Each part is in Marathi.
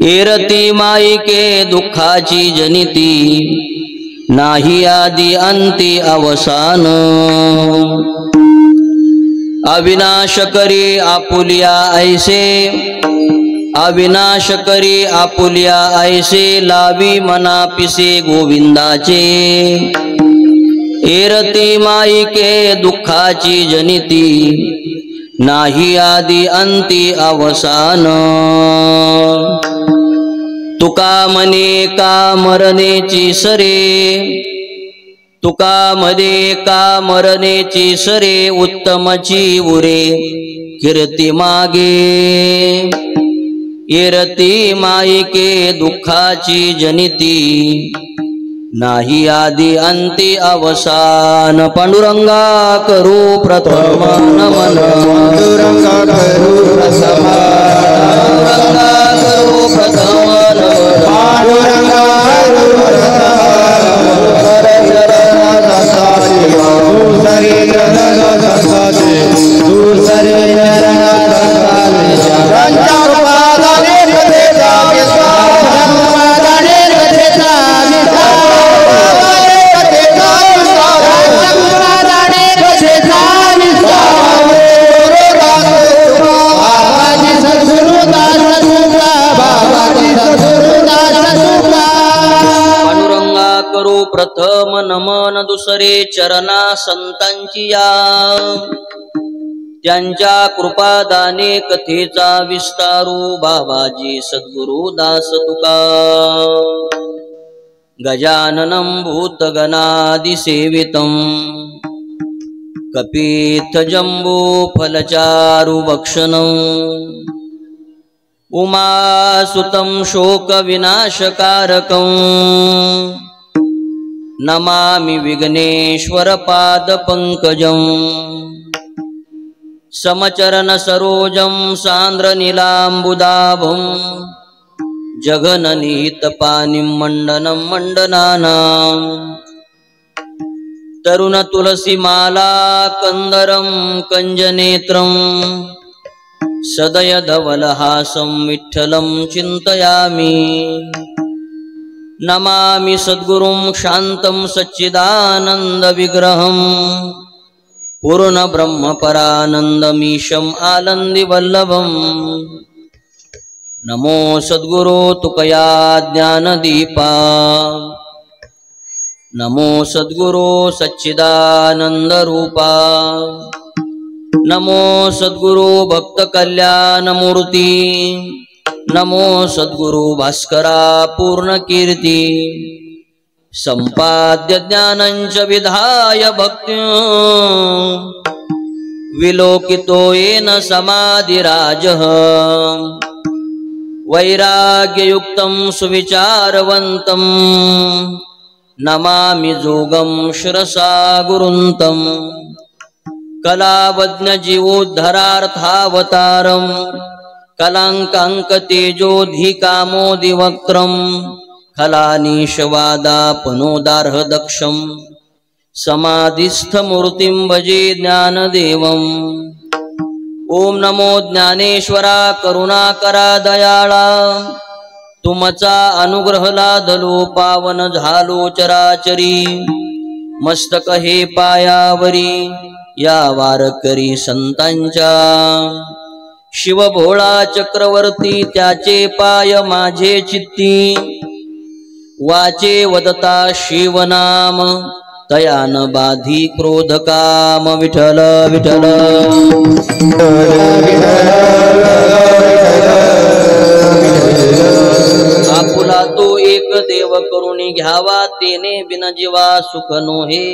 एरती माईके दुःखाची जनिती नाही आदी अंती अवसान अविनाश करी आपुलिया ऐसे अविनाश करी आपुलिया ऐसे लावी मना पिसे गोविंदाचे एरती माईके दुःखाची जनिती नाही आदी अंती अवसान तुका मने का मरणेची सरे तुका मध्ये का मरणेची सरे उत्तमची उरे कीर्ती मागे एरती माईके दुःखाची जनिती नाही आदी अंती अवसान पांडुरंगा करू प्रथम नमन पांडुरंगा करू प्रथम पांडुरंगा प्रथम नमन दुसरे चरणा संतांची या त्यांच्या कृपादाने कथेचा विस्तारू बाबाजी सद्गुरु दास तुका गजाननं भूतगणादि सेवितं कपीथ जम्बू फलचारु भक्षणं उमासुतं शोक विनाशकारकं नमामि विघ्नेश्वर पाद पंकजं समचरण सरोजं सांद्र नीलांबुदाभं जगननीत पानिं मंडनं मंडनानां तरुण तुलसी माला कंदरं कंजनेत्रं सदय धवलहासं विठ्ठलं चिंतयामि नमामि सद्गुरुं शान्तं सच्चिदानंद विग्रहं पूर्ण ब्रह्म परानंदमीशं आनंदी वल्लभं नमो सद्गुरो तुकया ज्ञानदीपा नमो सद्गुरो सच्चिदानंद रूपा नमो सद्गुरो भक्त कल्याण मूर्ती नमो सद्गुरु भास्करा पूर्ण कीर्ती संपाद्य ज्ञानंच विधाय भक्ति विलोकितो येन समाधिराजः वैराग्ययुक्तं सुविचारवन्तं नमामि जोगं शिरसा गुरुन्तं कलावज्ञ जीवोद्धरार्थावतारं कलांकांकतेजोधिकामोदिवक्त्रं खलानीशवादापनोदार्ह दक्षं समाधिस्थमूर्तिं भजे ज्ञानदेवम् ओम नमो ज्ञानेश्वरा करुणाकरा दयाळा तुमचा अनुग्रह लादलो पावन झालो चराचरी मस्तक हे पायावरी या वारकरी संतांच्या शिव भोळा चक्रवर्ती त्याचे पाय माझे चित्ती वाचे वदता शिवनाम तयान बाधी क्रोध काम विठ्ठल विठ्ठल आपुला तो एक देव करुणी घ्यावा तेने बिन जीवा सुख नोहे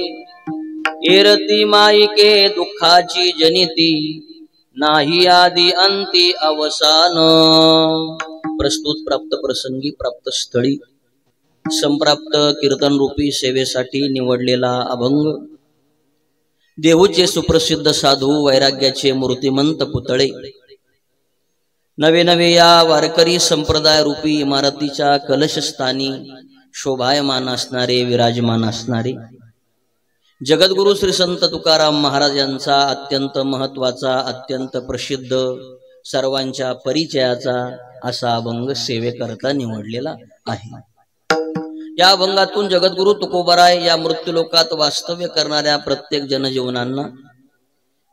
एरती माईके दुःखाची जनिती नाही आदी अंती अवसान प्रस्तुत प्राप्त प्रसंगी प्राप्त स्थळी संप्राप्त कीर्तन रूपी सेवेसाठी निवडलेला अभंग देहूचे सुप्रसिद्ध साधू वैराग्याचे मूर्तिमंत पुतळे नवे नवे या वारकरी संप्रदाय रूपी इमारतीच्या कलशस्थानी शोभायमान असणारे विराजमान असणारे जगद्गुरु श्री संत तुकाराम महाराज यांचा अत्यंत महत्वाचा अत्यंत प्रसिद्ध सर्वांच्या परिचयाचा असा अभंग सेवेकरता निवडलेला आहे। या अभंगातून जगद्गुरु तुकोबाराय या मृत्यूलोकात वास्तव्य करणाऱ्या प्रत्येक जनजीवनांना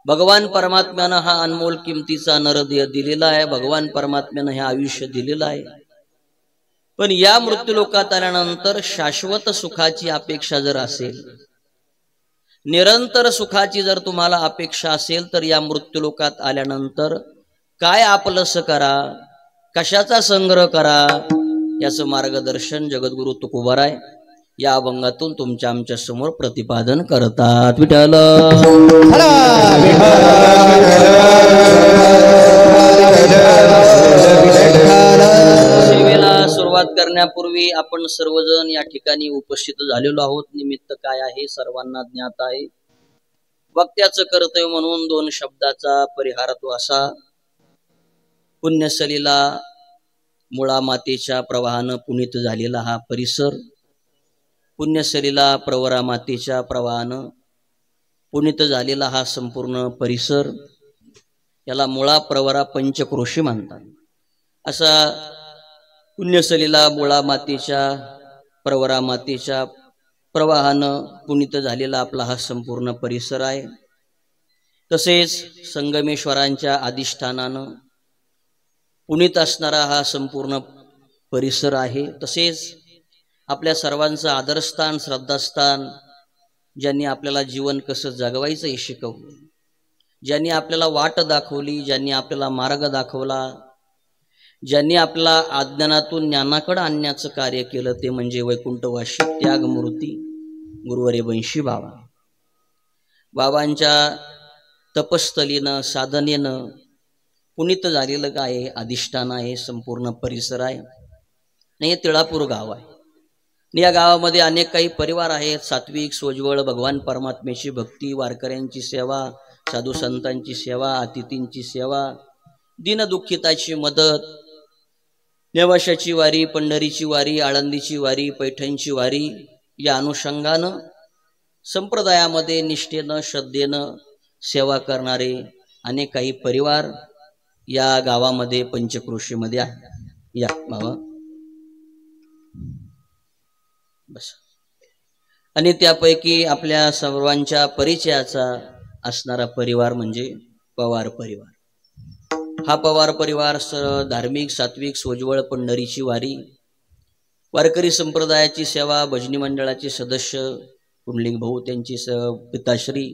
भगवान परमात्म्यानं हा अनमोल किमतीचा नरदेह दिलेला आहे। भगवान परमात्म्यानं हे आयुष्य दिलेलं आहे, पण या मृत्यूलोकात आल्यानंतर शाश्वत सुखाची अपेक्षा जर असेल, निरंतर सुखाची जर तुम्हाला अपेक्षा असेल, तर या मृत्यूलोकात आल्यानंतर काय आपलंस करा, कशाचा संग्रह करा, याचं मार्गदर्शन जगद्गुरु तुकोबाराय या अभंगातून तुमच्या आमच्या समोर प्रतिपादन करतात। विठ्ठल सेवेला सुरुवात करण्यापूर्वी आपण सर्वजण या ठिकाणी उपस्थित झालेलो आहोत। निमित्त काय आहे सर्वांना ज्ञात आहे। वक्त्याचं कर्तव्य म्हणून 2 शब्दाचा परिहार तो असा, पुण्यसलीला मुळा मातेच्या प्रवाहानं पुनीत झालेला हा परिसर, पुण्यसलीला प्रवरा मातेच्या प्रवाहानं पुनीत झालेला हा संपूर्ण परिसर, याला मुळा प्रवरा पंचक्रोशी म्हणतात। असा पुण्यसलीला मुळा मातेच्या प्रवरा मातेच्या प्रवाहानं पुनीत झालेला आपला हा संपूर्ण परिसर आहे। तसेच संगमेश्वरांच्या अधिष्ठानानं पुनीत असणारा हा संपूर्ण परिसर आहे। तसेच आपल्या सर्वांचं आदरस्थान श्रद्धास्थान, ज्यांनी आपल्याला जीवन कसं जगवायचं हे शिकवलं, ज्यांनी आपल्याला वाट दाखवली, ज्यांनी आपल्याला मार्ग दाखवला, ज्यांनी आपला अज्ञानातून ज्ञानाकडे आणण्याचं कार्य केलं, ते म्हणजे वैकुंठवासी त्यागमूर्ती गुरुवर्य बंशी बाबा। बाबांच्या तपस्थलीनं साधनेनं पुनीत झालेलं काय आहे, अधिष्ठान आहे, संपूर्ण परिसर आहे। हे तिळापूर गाव आहे। या गावामध्ये अनेक काही परिवार आहेत, सात्विक सोज्वळ भगवान परमात्म्याची भक्ती, वारकऱ्यांची सेवा, साधू संतांची सेवा, अतिथींची सेवा, दीनदुःखिताची मदत, नेवाशाची वारी, पंढरीची वारी, आळंदीची वारी, पैठणची वारी, या अनुषंगानं संप्रदायामध्ये निष्ठेनं श्रद्धेनं सेवा करणारे अनेक काही परिवार या गावामध्ये पंचक्रोशीमध्ये आहे। या बाबा बस। आणि त्यापैकी आपल्या सर्वांच्या परिचयाचा असणारा परिवार म्हणजे पवार परिवार। हा पवार परिवार धार्मिक सात्विक सोज्वळ पंढरीची वारी, वारकरी संप्रदायाची सेवा, भजनी मंडळाचे सदस्य पुंडलिक भाऊ त्यांची पिताश्री,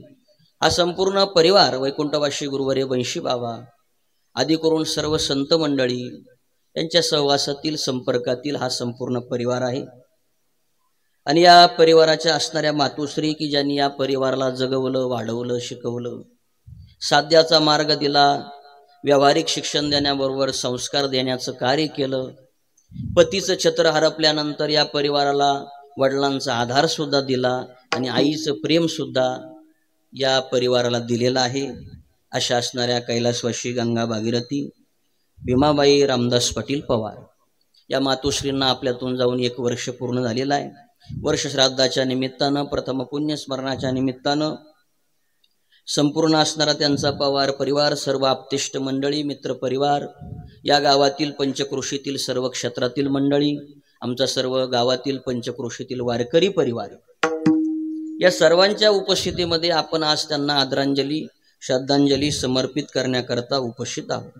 हा संपूर्ण परिवार वैकुंठवासी गुरुवर्य बंशी बाबा आदी करून सर्व संत मंडळी यांच्या सहवासातील संपर्कातील हा संपूर्ण परिवार आहे। आणि या परिवाराच्या असणाऱ्या मातोश्री की ज्यांनी या परिवाराला जगवलं, वाढवलं, शिकवलं, साध्याचा मार्ग दिला, व्यावहारिक शिक्षण देण्याबरोबर संस्कार देण्याचं कार्य केलं। पतीचं छत्र हरपल्यानंतर या परिवाराला वडिलांचा आधार सुद्धा दिला आणि आईचं प्रेम सुद्धा या परिवाराला दिलेलं आहे। अशा असणाऱ्या कैलासवासी गंगा भागीरथी भीमाबाई रामदास पाटील पवार या मातोश्रींना आपल्यातून जाऊन 1 वर्ष पूर्ण झालेलं आहे। वर्ष श्राद्धाच्या निमित्तानं, प्रथम पुण्यस्मरणाच्या निमित्तानं संपूर्ण असणारा त्यांचा पवार परिवार, सर्व आप्तेष्ट मंडळी, मित्र परिवार, या गावातील पंचक्रोशीतील सर्व क्षेत्रातील मंडळी, आमचा सर्व गावातील पंचक्रोशीतील वारकरी परिवार, या सर्वांच्या उपस्थितीमध्ये आपण आज त्यांना आदरांजली श्रद्धांजली समर्पित करण्याकरता उपस्थित आहोत।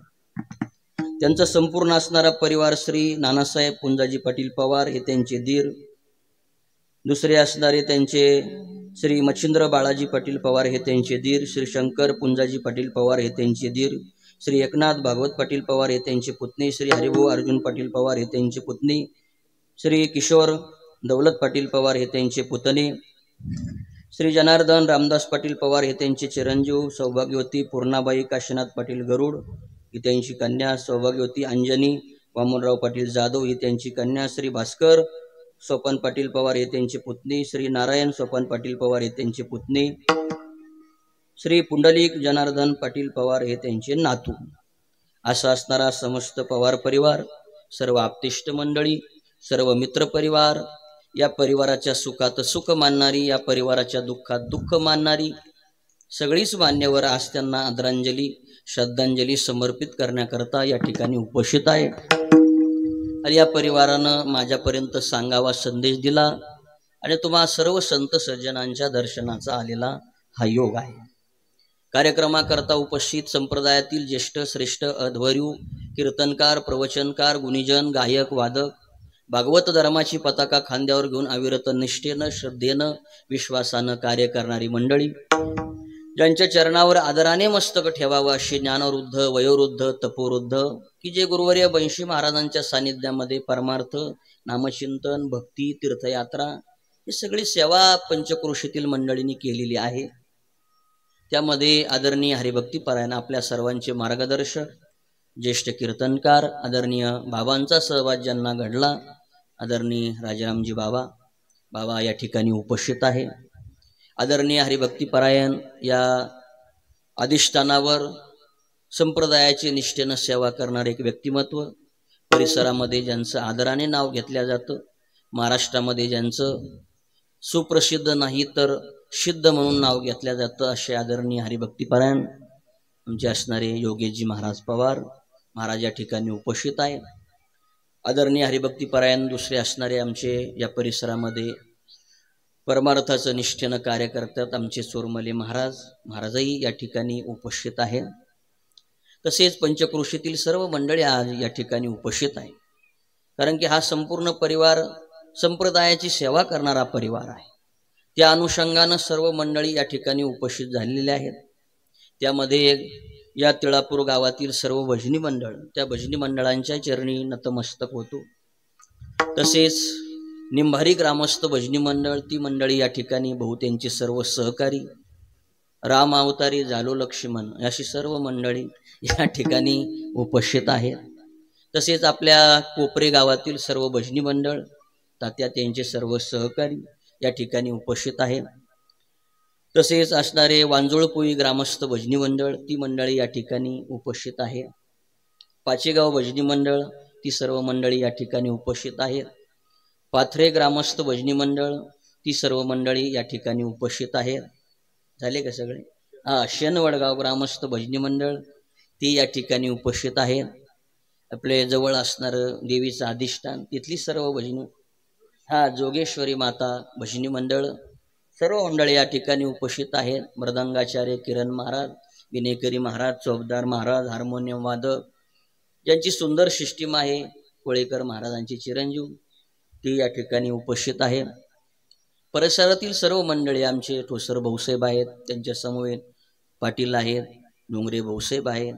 त्यांचा संपूर्ण असणारा परिवार श्री नानासाहेब पुंजाजी पाटील पवार हे त्यांचे दीर, दुसरे असणारे त्यांचे श्री मच्छिंद्र बाळाजी पाटील पवार हे त्यांचे दीर, श्री शंकर पुंजाजी पाटील पवार हे त्यांचे दीर, श्री एकनाथ भागवत पाटील पवार हे त्यांचे पुतणी, श्री हरिभाऊ अर्जुन पाटील पवार हे त्यांचे पुतणी, श्री किशोर दौलत पाटील पवार हे त्यांचे पुतणे, श्री जनार्दन रामदास पाटील पवार हे त्यांचे चिरंजीव, सौभाग्यवती पूर्णाबाई काशीनाथ पाटील गरुड ही त्यांची कन्या, सौभाग्यवती अंजनी वामनराव पाटील जाधव ही त्यांची कन्या, श्री भास्कर सोपान पाटील पवार हे त्यांची पुतणी, श्री नारायण सोपान पाटील पवार हे त्यांची पुतणी, श्री पुंडलिक जनार्दन पाटील पवार हे त्यांचे नातू। असा असणारा समस्त पवार परिवार, सर्व आप्तेष्ट मंडळी, सर्व मित्र परिवार, या परिवाराच्या सुखात सुख मानणारी, या परिवाराच्या दुःखात दुःख मानणारी सगळीच मान्यवर आज त्यांना आदरांजली श्रद्धांजली समर्पित करण्याकरता या ठिकाणी उपस्थित आहे। आणि या परिवारानं माझ्यापर्यंत सांगावा संदेश दिला आणि तुम्हा सर्व संत सज्जनांच्या दर्शनाचा आलेला हा योग आहे। कार्यक्रमाकरता उपस्थित संप्रदायातील ज्येष्ठ श्रेष्ठ अध्वर्यू कीर्तनकार प्रवचनकार गुणीजन गायक वादक भागवत धर्माची पताका खांद्यावर घेऊन अविरत निष्ठेनं श्रद्धेनं विश्वासानं कार्य करणारी मंडळी, ज्यांच्या चरणावर आदराने मस्तक ठेवावं अशी ज्ञानवृद्ध वयोवृद्ध तपोवृद्ध की जे गुरुवर्य बंशी महाराजांच्या सानिध्यामध्ये परमार्थ नामचिंतन भक्ती तीर्थयात्रा ही सगळी सेवा पंचक्रोशीतील मंडळींनी केलेली आहे। त्यामध्ये आदरणीय हरिभक्तीपरायण आपल्या सर्वांचे मार्गदर्शक ज्येष्ठ कीर्तनकार आदरणीय बाबांचा सहवास ज्यांना घडला आदरणीय राजारामजी बाबा या ठिकाणी उपस्थित आहे। आदरणीय हरिभक्तीपरायण या अधिष्ठानावर संप्रदायाची निष्ठेनं सेवा करणारे एक व्यक्तिमत्व, परिसरामध्ये ज्यांचं आदराने नाव घेतल्या जातं, महाराष्ट्रामध्ये ज्यांचं सुप्रसिद्ध नाही तर सिद्ध म्हणून नाव घेतल्या जातं असे आदरणीय हरिभक्तीपरायण आमचे असणारे योगेशजी महाराज पवार महाराज या ठिकाणी उपस्थित आहे। आदरणीय हरिभक्तीपरायण दुसरे असणारे आमचे या परिसरामध्ये परमार्थाचं निष्ठेनं कार्य करतात आमचे चोरमले महाराजही या ठिकाणी उपस्थित आहे। तसेच पंचक्रोशीतील सर्व मंडळी आज या ठिकाणी उपस्थित आहे, कारण की हा संपूर्ण परिवार संप्रदायाची सेवा करणारा परिवार आहे। त्या अनुषंगानं सर्व मंडळी या ठिकाणी उपस्थित झालेले आहेत। त्यामध्ये या तिळापूर गावातील सर्व भजनी मंडळ त्या भजनी मंडळांच्या चरणी नतमस्तक होतो। तसेच निंभारी ग्रामस्थ भजनी मंडळ ती मंडळी या ठिकाणी बहुतेंची सर्व सहकारी राम अवतारी झालो लक्ष्मण अशी सर्व मंडळी या ठिकाणी उपस्थित आहेत। तसेच आपल्या कोपरे गावातील सर्व भजनी मंडळ तात्या त्यांचे सर्व सहकारी या ठिकाणी उपस्थित आहेत। तसेच असणारे वांजोळपोई ग्रामस्थ भजनी मंडळ ती मंडळी या ठिकाणी उपस्थित आहे। पाचेगाव भजनी मंडळ ती सर्व मंडळी या ठिकाणी उपस्थित आहेत। पाथरे ग्रामस्थ भजनी मंडळ ती सर्व मंडळी या ठिकाणी उपस्थित आहेत। झाले का सगळे? शेनवडगाव ग्रामस्थ भजनी मंडळ ती या ठिकाणी उपस्थित आहेत। आपले जवळ असणारं देवीचं अधिष्ठान तिथली सर्व भजनी जोगेश्वरी माता भजनी मंडळ सर्व मंडळी या ठिकाणी उपस्थित आहेत। मृदंगाचार्य किरण महाराज विनेकरी महाराज चौबदार महाराज हार्मोनियम वादक ज्यांची सुंदर सिस्टीम आहे कोळेकर महाराजांची चिरंजीव ती या ठिकाणी उपस्थित आहे। परिसरातील सर्व मंडळी आमचे ठोसर भाऊसाहेब आहेत, त्यांच्या समवेत पाटील आहेत, डोंगरे भाऊसाहेब आहेत,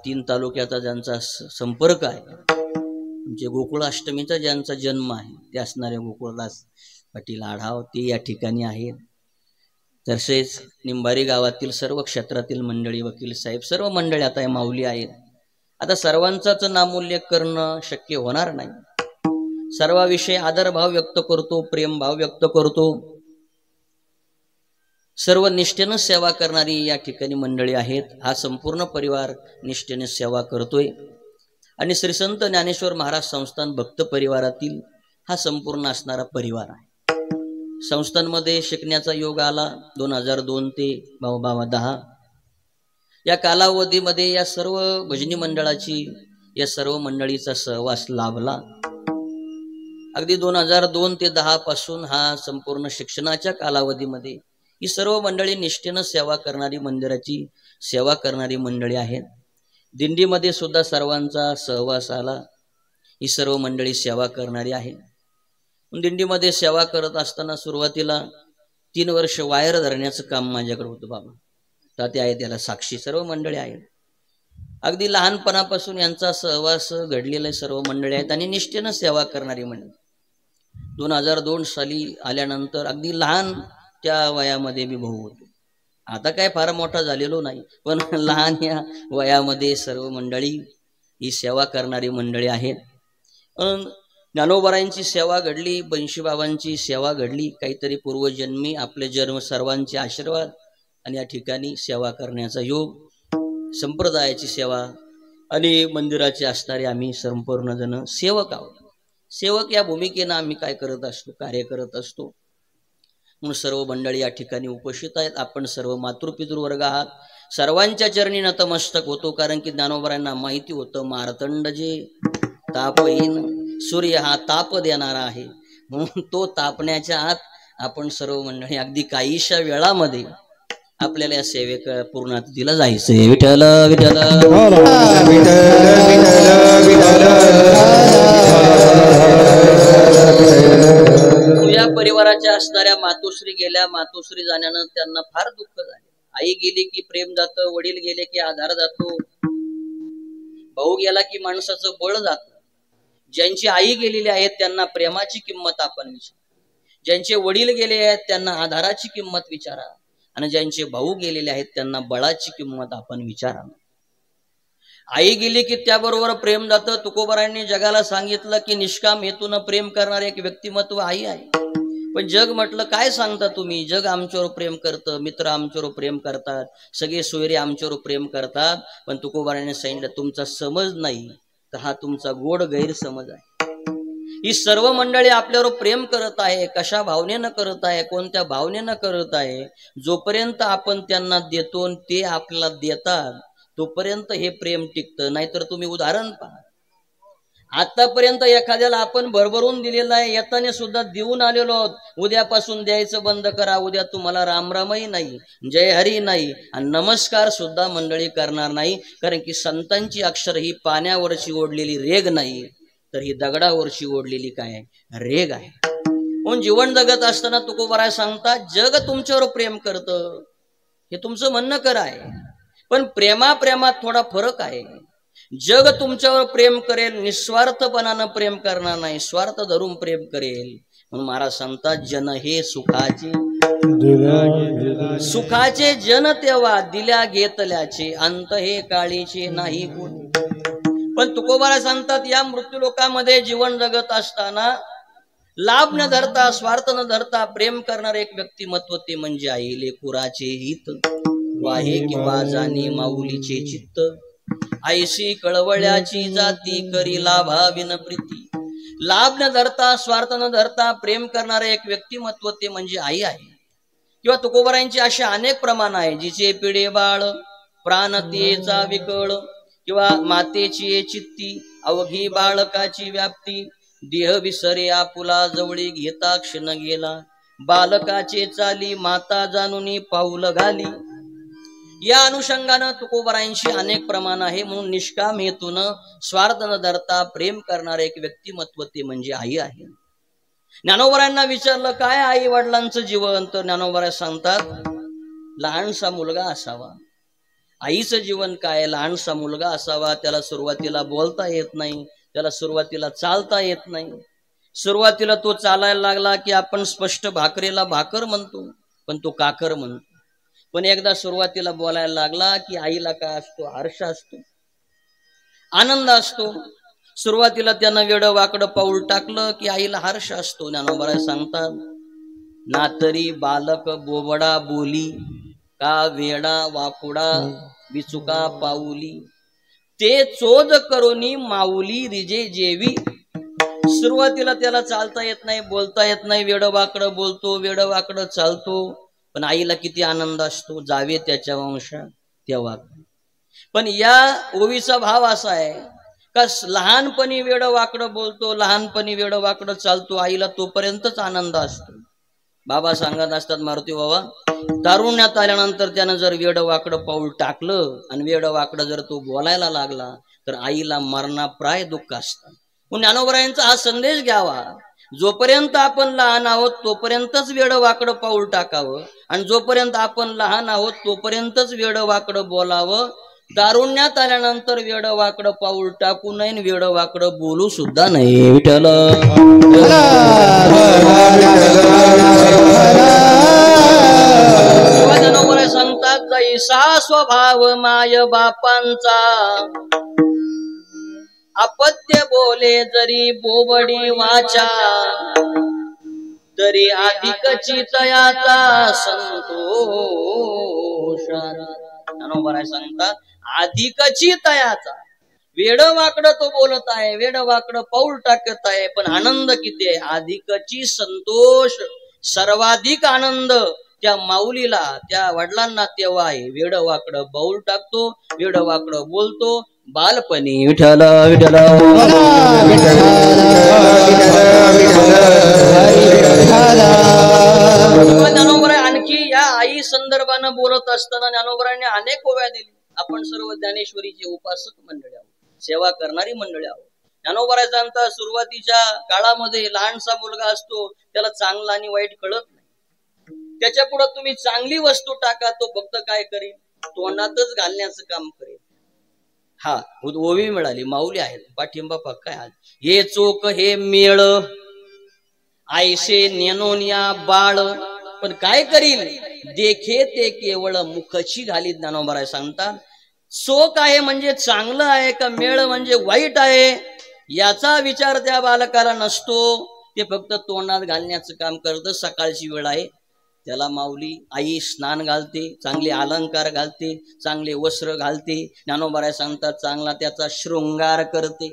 3 तालुक्याचा ज्यांचा संपर्क आहे, आमचे गोकुळाष्टमीचा ज्यांचा जन्म आहे ते असणारे गोकुळदास पाटील आढाव ते या ठिकाणी आहेत। तसेच निंबारी गावातील सर्व क्षेत्रातील मंडळी वकील साहेब सर्व मंडळी आता या माऊली आहेत। आता सर्वांचाच नामोल्लेख करणं शक्य होणार नाही, सर्वाविषयी आदरभाव व्यक्त करतो, प्रेम भाव व्यक्त करतो। सर्व निष्ठेनं सेवा करणारी या ठिकाणी मंडळी आहेत। हा संपूर्ण परिवार निष्ठेने सेवा करतोय आणि श्री संत ज्ञानेश्वर महाराज संस्थान भक्त परिवारातील हा संपूर्ण असणारा परिवार आहे। संस्थांमध्ये शिकण्याचा योग आला 2002 ते 10 या कालावधीमध्ये या सर्व भजनी मंडळाची या सर्व मंडळीचा सहवास लाभला। अगदी 2002 ते 10 पासून हा संपूर्ण शिक्षणाच्या कालावधीमध्ये ही सर्व मंडळी निष्ठेनं सेवा करणारी मंदिराची सेवा करणारी मंडळी आहेत। दिंडीमध्ये सुद्धा सर्वांचा सहवास आला, ही सर्व मंडळी सेवा करणारी आहे। दिंडीमध्ये सेवा करत असताना सुरुवातीला 3 वर्ष वायर धरण्याचं काम माझ्याकडे होतं बाबा, तात्या आहे त्याला साक्षी, सर्व मंडळी आहेत। अगदी लहानपणापासून यांचा सहवास घडलेले सर्व मंडळी आहेत आणि निष्ठेनं सेवा करणारी मंडळी। 2002 साली आल्यानंतर अगदी लहान त्या वयामध्ये मी भाऊ होतो, आता काय फार मोठा झालेलो नाही, पण लहान या वयामध्ये सर्व मंडळी ही सेवा करणारी मंडळी आहेत। ज्ञानोबारायांची सेवा घडली, बंशीबाबांची सेवा घडली, काहीतरी पूर्वजन्मी आपले जन्म सर्वांचे आशीर्वाद आणि या ठिकाणी सेवा करण्याचा योग, संप्रदायाची सेवा आणि मंदिराचे असणारे आम्ही संपूर्ण जण सेवक आहोत। सेवक या भूमिकेनं आम्ही काय करत असतो, कार्य करत असतो। म्हणून सर्व मंडळी या ठिकाणी उपस्थित आहेत. आपण सर्व मातृपितृ वर्ग आहात. सर्वांच्या चरणी नतमस्तक होतो, कारण की ज्ञानोबरांना माहिती होतं मार्तंड जे ताप येईन, सूर्य हा ताप देणारा आहे. म्हणून तो तापण्याच्या आत आपण सर्व मंडळी अगदी काहीशा वेळामध्ये आपल्याला या सेवेक पूर्णत्वाला जायचंय. विठ्ठल विठ्ठल या परिवाराच्या असणाऱ्या मातोश्री गेल्या. मातोश्री जाण्यानं त्यांना फार दुःख झाले. आई गेली की प्रेम जातं, वडील गेले की आधार जातो, भाऊ गेला की माणसाचं बळ जातं. ज्यांची आई गेलेली आहे त्यांना प्रेमाची किंमत आपण विचारा, ज्यांचे वडील गेले आहेत त्यांना आधाराची किंमत विचारा, आणि ज्यांचे भाऊ गेलेले आहेत त्यांना बळाची किंमत आपण विचारा. आई गेली की त्याबरोबर प्रेम जातं. तुकोबारायांनी जगाला सांगितलं की निष्काम हेतून प्रेम करणारे एक व्यक्तिमत्व आई आहे. पण जग म्हटलं काय सांगता तुम्ही, जग आमच्यावर प्रेम करतं, मित्र आमच्यावर प्रेम करतात, सगळे सोयरे आमच्यावर प्रेम करतात. पण तुकोबारायांनी सांगितलं तुमचा समज नाही, तर हा तुमचा गोड गैरसमज आहे. ही सर्व मंडळी आपल्यावर प्रेम करत आहे. कशा भावनेनं करत आहे, कोणत्या भावनेनं करत आहे, जोपर्यंत आपण त्यांना देतो ते आपल्याला देतात तोपर्यंत हे प्रेम टिकतं. नाहीतर तुम्ही उदाहरण पहा, आतापर्यंत एखाद्याला आपण भरभरून दिलेलं आहे, येताना सुद्धा देऊन आलेलो आहोत. उद्यापासून द्यायचं बंद करा. उद्या तुम्हाला रामरामही नाही, जय हरी नाही, आणि नमस्कार सुद्धा मंडळी करणार नाही. कारण की संतांची अक्षर ही पाण्यावरची ओढलेली रेग नाही, तर ही दगडावरची ओढलेली काय आहे, रेग आहे. म्हणून जीवन जगत असताना तुकोबाराय सांगतात जग तुमच्यावर प्रेम करतं, हे तुमचं म्हणणं खरं आहे. पण प्रेमात थोडा फरक आहे. जग तुमच्यावर प्रेम करेल, निस्वार्थपणानं प्रेम करणार नाही, स्वार्थ धरून प्रेम करेल. म्हणून महाराज सांगतात जन हे सुखाचे, सुखाचे जन तेव्हा दिल्या घेतल्याचे, अंत हे काळीचे नाही गुण. पण तुकोबाराय सांगतात या मृत्यू लोकामध्ये जीवन जगत असताना लाभ न धरता, स्वार्थ न धरता प्रेम करणार एक व्यक्तिमत्व ते म्हणजे आई. लेकुराचे हित वाहे किंवा जाणे माऊलीचे चित्त, आईशी कळवळ्याची जाती करी लाभाविन प्रीती. लाभ न धरता, स्वार्थ न धरता प्रेम करणारे एक व्यक्तिमत्व ते म्हणजे आई आहे. किंवा तुकोबारायांची अशी अनेक प्रमाण आहे. जिचे पिढे बाळ प्राणतेचा विकळ, किंवा मातेची चित्ती अवघी बाळकाची व्याप्ती, देह विसरे आपुला जवळी घेता क्षण गेला, बालकाचे चाली माता जाणून पाऊल घाली. या अनुषंगानं तुकोबारायांशी अनेक प्रमाण आहे. म्हणून निष्काम हेतून स्वार्थ न धरता प्रेम करणारे एक व्यक्तिमत्व ते म्हणजे आई आहे. ज्ञानोबारायांना विचारलं काय आई वडिलांचं जीवन, तर ज्ञानोबाराय सांगतात लहानसा मुलगा असावा. आईचं जीवन काय, लहानसा मुलगा असावा. त्याला सुरुवातीला बोलता येत नाही, त्याला सुरुवातीला चालता येत नाही. सुरुवातीला तो चालायला लागला की आपण स्पष्ट भाकरीला भाकर म्हणतो, पण तो काकर म्हणतो. पण एकदा सुरुवातीला बोलायला लागला की आईला काय असतो, हर्ष असतो, आनंद असतो. सुरुवातीला त्यानं वेडं वाकडं पाऊल टाकलं की आईला हर्ष असतो. ज्ञानोबाराय सांगतात ना तरी बालक बोबडा बोली, का वेडा वाकुडा बिचुका पाऊली, ते चोद करोनी माऊली रिजे जेवी. सुरुवातीला त्याला चालता येत नाही, बोलता येत नाही, वेडं वाकडं बोलतो, वेडं वाकडं चालतो. पण आईला किती आनंद असतो, जावे त्याच्या वंशा तेव्हा. पण या ओवीचा भाव असा आहे का लहानपणी वेडं वाकडं बोलतो, लहानपणी वेडं वाकडं चालतो, आईला तोपर्यंतच आनंद असतो. बाबा सांगत असतात मारुती बाबा, तारुण्यात आल्यानंतर त्यानं जर वेडं वाकडं पाऊल टाकलं आणि वेडं वाकडं जर तो बोलायला लागला तर आईला मरणाप्राय दुःख असतं. म्हणून ज्ञानोबारायांचा हा संदेश घ्यावा, जोपर्यंत आपण लहान आहोत तोपर्यंतच वेडं वाकडं पाऊल टाकावं, आणि जोपर्यंत आपण लहान आहोत तोपर्यंतच वेडं वाकडं बोलावं. तारुण्यात आल्यानंतर वेडं वाकडं पाऊल टाकू नये, वेडं वाकडं बोलू सुद्धा नाही. विठ्ठल सांगतात जैसा स्वभाव माय बापांचा, अपत्य बोले जरी बोबडी वाचा, तरी अधिकची तयाचा संतोष. सांगतात अधिकची तयाचा, वेड वाकडं तो बोलत आहे, वेड वाकडं पाऊल टाकत आहे, पण आनंद किती आहे, अधिकची संतोष. सर्वाधिक आनंद त्या माऊलीला, त्या वडिलांना तेव्हा आहे. वेड वाकडं बाऊल टाकतो, वेड वाकडं बोलतो. बालपणी विठ्ठल विठ्ठल ज्ञानोबराय आणखी या आई संदर्भानं बोलत असताना ज्ञानोबरायांनी अनेक ओव्या दिली. आपण सर्व ज्ञानेश्वरीचे उपासक मंडळी आहोत, सेवा करणारी मंडळी आहोत. ज्ञानोबराय सांगतात सुरुवातीच्या काळामध्ये लहानसा मुलगा असतो, त्याला चांगला आणि वाईट कळत नाही. त्याच्या पुढे तुम्ही चांगली वस्तू टाका, तो फक्त काय करेल, तोंडातच घालण्याचं काम करेल. हा ओवी मिळाली, माऊली आहेत, पाठिंबा पक्का आहे. हे चोख हे मेळ आयसे नेनोनिया बाळ, पण काय करील देखे ते केवळ मुखची घाली. ज्ञानोबराय सांगतात चोख आहे म्हणजे चांगलं आहे का मेळ म्हणजे वाईट आहे, याचा विचार त्या बालकाला नसतो. ते फक्त तोंडात घालण्याचं काम करतं. सकाळची वेळ आहे, त्याला माऊली आई स्नान घालते, चांगले अलंकार घालते, चांगले वस्त्र घालते. ज्ञानोबराय सांगतात चांगला त्याचा शृंगार करते.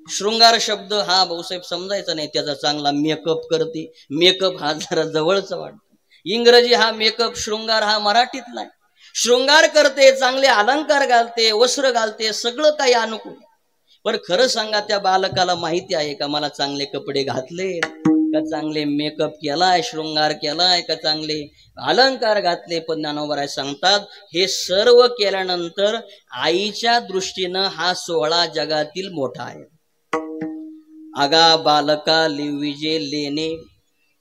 शृंगार शब्द हा भाऊसाहेब समजायचा नाही, त्याचा चांगला मेकअप करते. मेकअप हा जरा जवळचा वाटतो, इंग्रजी हा मेकअप, शृंगार हा मराठीतला आहे. शृंगार करते, चांगले अलंकार घालते, वस्त्र घालते, सगळं काही अनुकूल. पण खरं सांगा त्या बालकाला माहिती आहे का मला चांगले कपडे घातले का, चांगले मेकअप केलाय, शृंगार केलाय का, चांगले अलंकार घातले. पण ज्ञानोबराय सांगतात हे सर्व केल्यानंतर आईच्या दृष्टीनं हा सोहळा जगातील मोठा आहे. आगा बालका लिविजे लेणे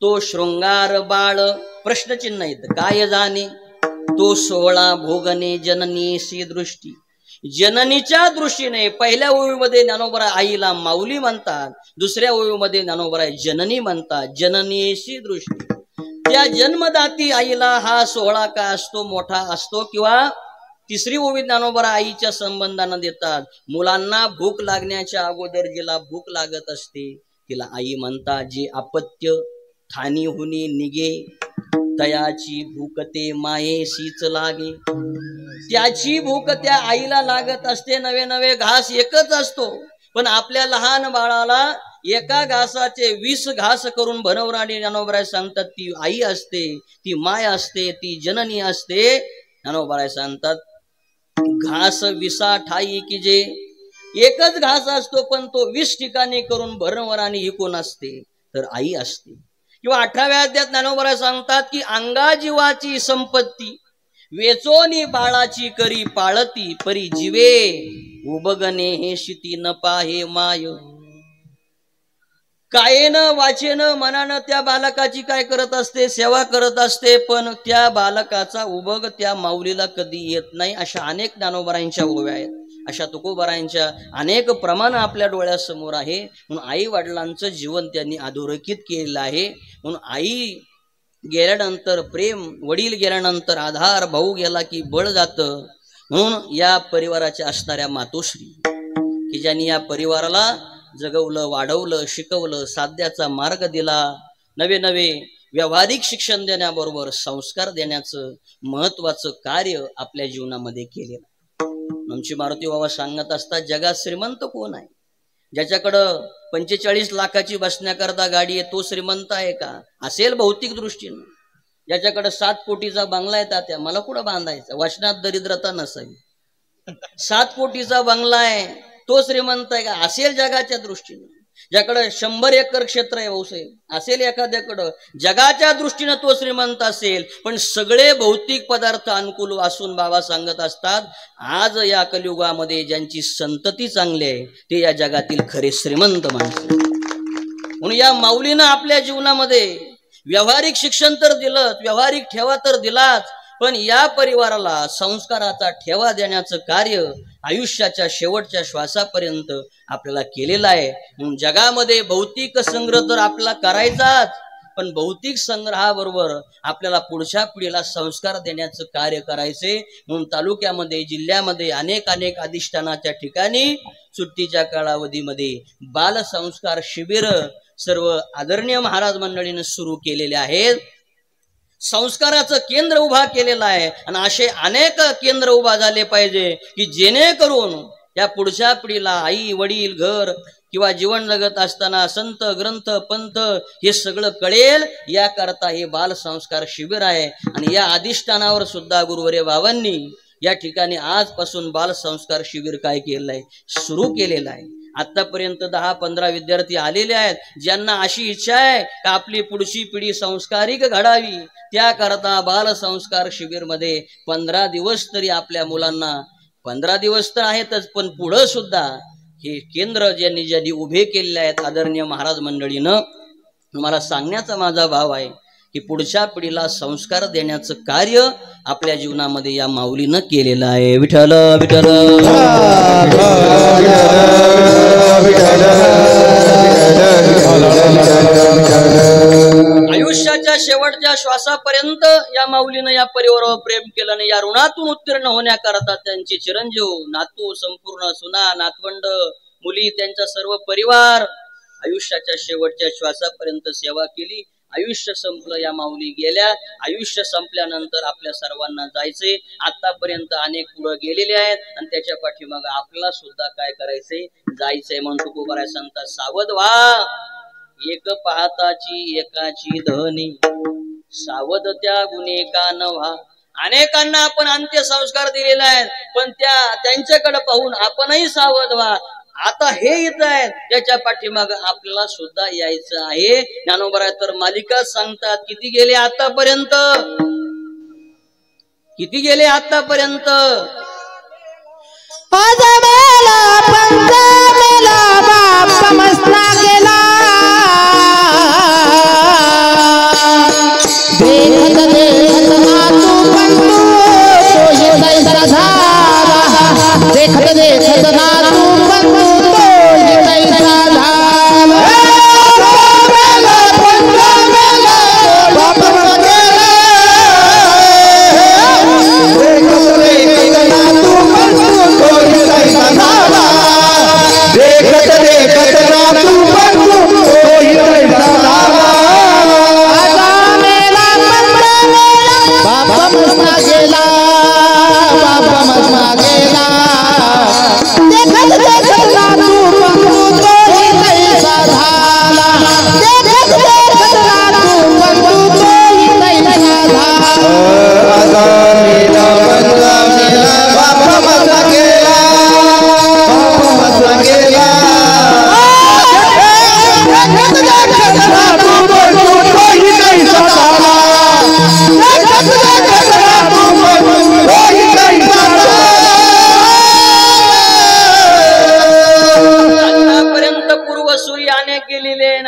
तो शृंगार बाळ, प्रश्नचिन्ह येत काय जाणे, तो सोहळा भोगणे जननीशी दृष्टी. जननीच्या दृष्टीने पहिल्या ओवीमध्ये ज्ञानोबराय आईला माऊली म्हणतात, दुसऱ्या ओवीमध्ये ज्ञानोबराय जननी म्हणतात. जननीशी दृष्टी, त्या जन्मदाती आईला हा सोहळा का असतो, मोठा असतो. किंवा तिसरी ओवी ज्ञानोबराय आईच्या संबंधानं देतात, मुलांना भूक लागण्याच्या अगोदर जिला भूक लागत असते तिला आई म्हणतात. जे अपत्य ठाणी हुनी निगे तयाची भूक ते मायेशीच लागे. त्याची भूक त्या आईला लागत असते. नवे नवे घास एकच असतो, पण आपल्या लहान बाळाला एका घासाचे 20 घास करून भरवणारी ज्ञानोबराय सांगतात ती आई असते, ती माय असते, ती जननी असते. ज्ञानोबराय सांगतात घास 20 ठाई की जे, एकच घास असतो पण तो 20 ठिकाणी करून भरवणारी ही कोण असते, तर आई असते. किंवा 18व्या अध्यायात ज्ञानोबराय सांगतात की अंगा जीवाची संपत्ती वेचोनी बाळाची करी पाळती, परी जीवे उबगणे हे शिती न पाहे माय. कायेनं वाचेनं मनानं त्या बालकाची काय करत असते, सेवा करत असते, पण त्या बालकाचा उबग त्या माऊलीला कधी येत नाही. अशा अनेक ज्ञानोबरायांच्या ओव्या आहेत, अशा तुकोबरायांच्या अनेक प्रमाण आपल्या डोळ्यासमोर आहे. म्हणून आई वडिलांचं जीवन त्यांनी अधोरेखित केलेलं आहे. म्हणून आई गेल्यानंतर प्रेम, वडील गेल्यानंतर आधार, भाऊ गेला की बळ जातं. म्हणून या परिवाराच्या असणाऱ्या मातोश्री की ज्यांनी या परिवाराला जगवलं, वाढवलं, शिकवलं, साध्याचा मार्ग दिला, नवे नवे व्यावहारिक शिक्षण देण्याबरोबर संस्कार देण्याचं महत्वाचं कार्य आपल्या जीवनामध्ये केलेलं. आमची मारुती बाबा सांगत असतात जगात श्रीमंत कोण आहे, ज्याच्याकडं 45 लाखाची बसण्याकरता गाडी आहे तो श्रीमंत आहे का, असेल भौतिक दृष्टीनं. ज्याच्याकडे 7 कोटीचा बंगला आहे तात्या मला कुठं बांधायचा, वाचनात दरिद्रता नसावी. 7 कोटीचा बंगला आहे तो श्रीमंत आहे का, असेल जगाच्या दृष्टीनं. ज्याकडे 100 एकर क्षेत्र आहे भाऊसाहेब असेल एखाद्याकडं, जगाच्या दृष्टीनं तो श्रीमंत असेल. पण सगळे भौतिक पदार्थ अनुकूल असून बाबा सांगत असतात आज या कलियुगामध्ये ज्यांची संतती चांगली आहे ते या जगातील खरे श्रीमंत माणसं. म्हणून या माऊलीनं आपल्या जीवनामध्ये व्यावहारिक शिक्षण तर दिलं, व्यावहारिक ठेवा तर दिलाच, पण या परिवाराला संस्काराचा ठेवा देण्याचं कार्य आयुष्याच्या शेवटच्या श्वासापर्यंत आपल्याला केलेलं आहे. म्हणून जगामध्ये भौतिक संग्रह तर आपल्याला करायचाच, पण भौतिक संग्रहाबरोबर आपल्याला पुढच्या पिढीला संस्कार देण्याचं कार्य करायचे. म्हणून तालुक्यामध्ये, जिल्ह्यामध्ये अनेक अधिष्ठानाच्या ठिकाणी सुट्टीच्या कालावधीमध्ये बालसंस्कार शिबिर सर्व आदरणीय महाराज मंडळीने सुरू केलेले आहेत. संस्काराचं केंद्र उभा केलेलं आहे आणि असे अनेक केंद्र उभा झाले पाहिजे की जेणेकरून या पुढच्या पिढीला आई वडील घर किंवा जीवन जगत असताना संत ग्रंथ पंथ हे सगळं कळेल याकरता हे बाल संस्कार शिबिर आहे। आणि या अधिष्ठानावर सुद्धा गुरुवर्य बाबांनी या ठिकाणी आजपासून बाल संस्कार शिबिर काय केलेलं आहे, सुरू केलेलं आहे। आतापर्यंत 10-15 विद्यार्थी आलेले आहेत, ज्यांना अशी इच्छा आहे का आपली पुढची पिढी संस्कारिक घडावी, त्याकरता बाल संस्कार शिबिर मध्ये 15 दिवस तरी आपल्या मुलांना, 15 दिवस तर आहेतच, पण पुढं सुद्धा हे केंद्र ज्यांनी उभे केलेले आहेत आदरणीय महाराज मंडळीनं, तुम्हाला सांगण्याचा माझा भाव आहे की पुढच्या पिढीला संस्कार देण्याचं कार्य आपल्या जीवनामध्ये या माऊलीनं केलेलं आहे। विठ्ठल विठ्ठल आयुष्याच्या शेवटच्या श्वासापर्यंत या माऊलीनं या परिवारावर प्रेम केलं आणि या ऋणातून उत्तीर्ण होण्याकरता त्यांचे चिरंजीव नातू, संपूर्ण सुना, नातवंड, मुली, त्यांचा सर्व परिवार आयुष्याच्या शेवटच्या श्वासापर्यंत सेवा केली। आयुष्य संपलं, या माऊली गेल्या। आयुष्य संपल्यानंतर आपल्या सर्वांना जायचंय। आतापर्यंत अनेक पुढे गेलेले आहेत आणि त्याच्या पाठीमाग आपल्याला सुद्धा काय करायचंय, जायचंय। म्हणून तुकोबाराय सांगतात, सावध व्हा एक पाहताची एकाची धनी, सावध त्या गुन्हे का न व्हा। अनेकांना आपण अंत्यसंस्कार दिलेला आहे, पण त्यांच्याकडे पाहून आपणही सावध व्हा। आता हे येत आहे, त्याच्या पाठीमाग आपल्याला सुद्धा यायचं आहे। ज्ञानोबा तर मालिका सांगतात, किती गेले आतापर्यंत, किती गेले आतापर्यंत।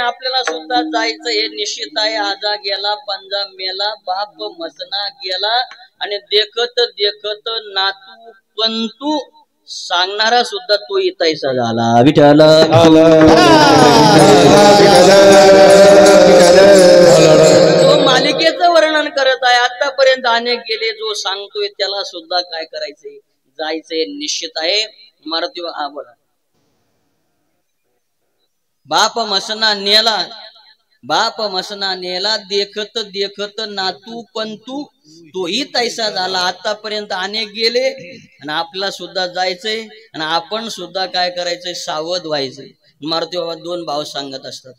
आपल्याला सुद्धा जायचं हे निश्चित आहे। आजा गेला पंजा मेला, बाप मसना गेला, आणि देखत देखत नातू पंतू सांगणारा सुद्धा तो इथायचा झाला। विठ्ठल तो मालिकेचं वर्णन करत आहे। आतापर्यंत अनेक गेले, जो सांगतोय त्याला सुद्धा काय करायचंय, जायचंय निश्चित आहे। मारुती हा बोला, बाप मसना नेला, बाप मसना नेला, देखत देखत नातू पंतू तोही तैसा झाला। आतापर्यंत अनेक गेले आणि आपल्याला सुद्धा जायचंय, आणि आपण सुद्धा काय करायचंय, सावध व्हायचंय। मारुती बाबा 2 भाव सांगत असतात,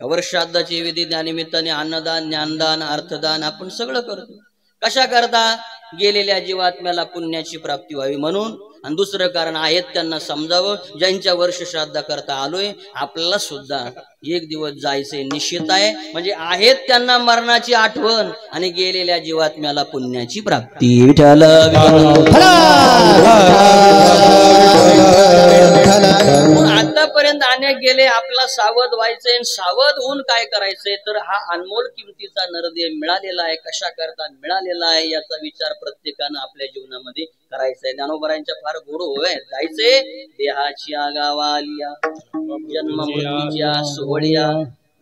वर्षादाची विधी त्यानिमित्ताने अन्नदान, ज्ञानदान, अर्थदान आपण सगळं करतो। कशा करता, गेलेल्या जीवात्म्याला पुण्याची प्राप्ती व्हावी म्हणून। आणि दुसरं कारण आहेत त्यांना समजावं, ज्यांच्या वर्ष श्राद्धा करता आलोय आपल्याला सुद्धा एक दिवस जायचंय निश्चित आहे। म्हणजे आहेत त्यांना मरणाची आठवण आणि गेलेल्या जीवात्म्याला पुण्याची प्राप्ती। विठ्ठल आतापर्यंत अनेक गेले, आपला सावध व्हायचंय। सावध होऊन काय करायचंय, तर हा अनमोल किमतीचा नरदेह मिळालेला आहे, कशा करता मिळालेला आहे याचा विचार प्रत्येकानं आपल्या जीवनामध्ये करायचंय। ज्ञानोबरांच्या फार गोड होय, जायचंय देहाच्या गावालिया, जन्म मृत्यूच्या सोहळ्या,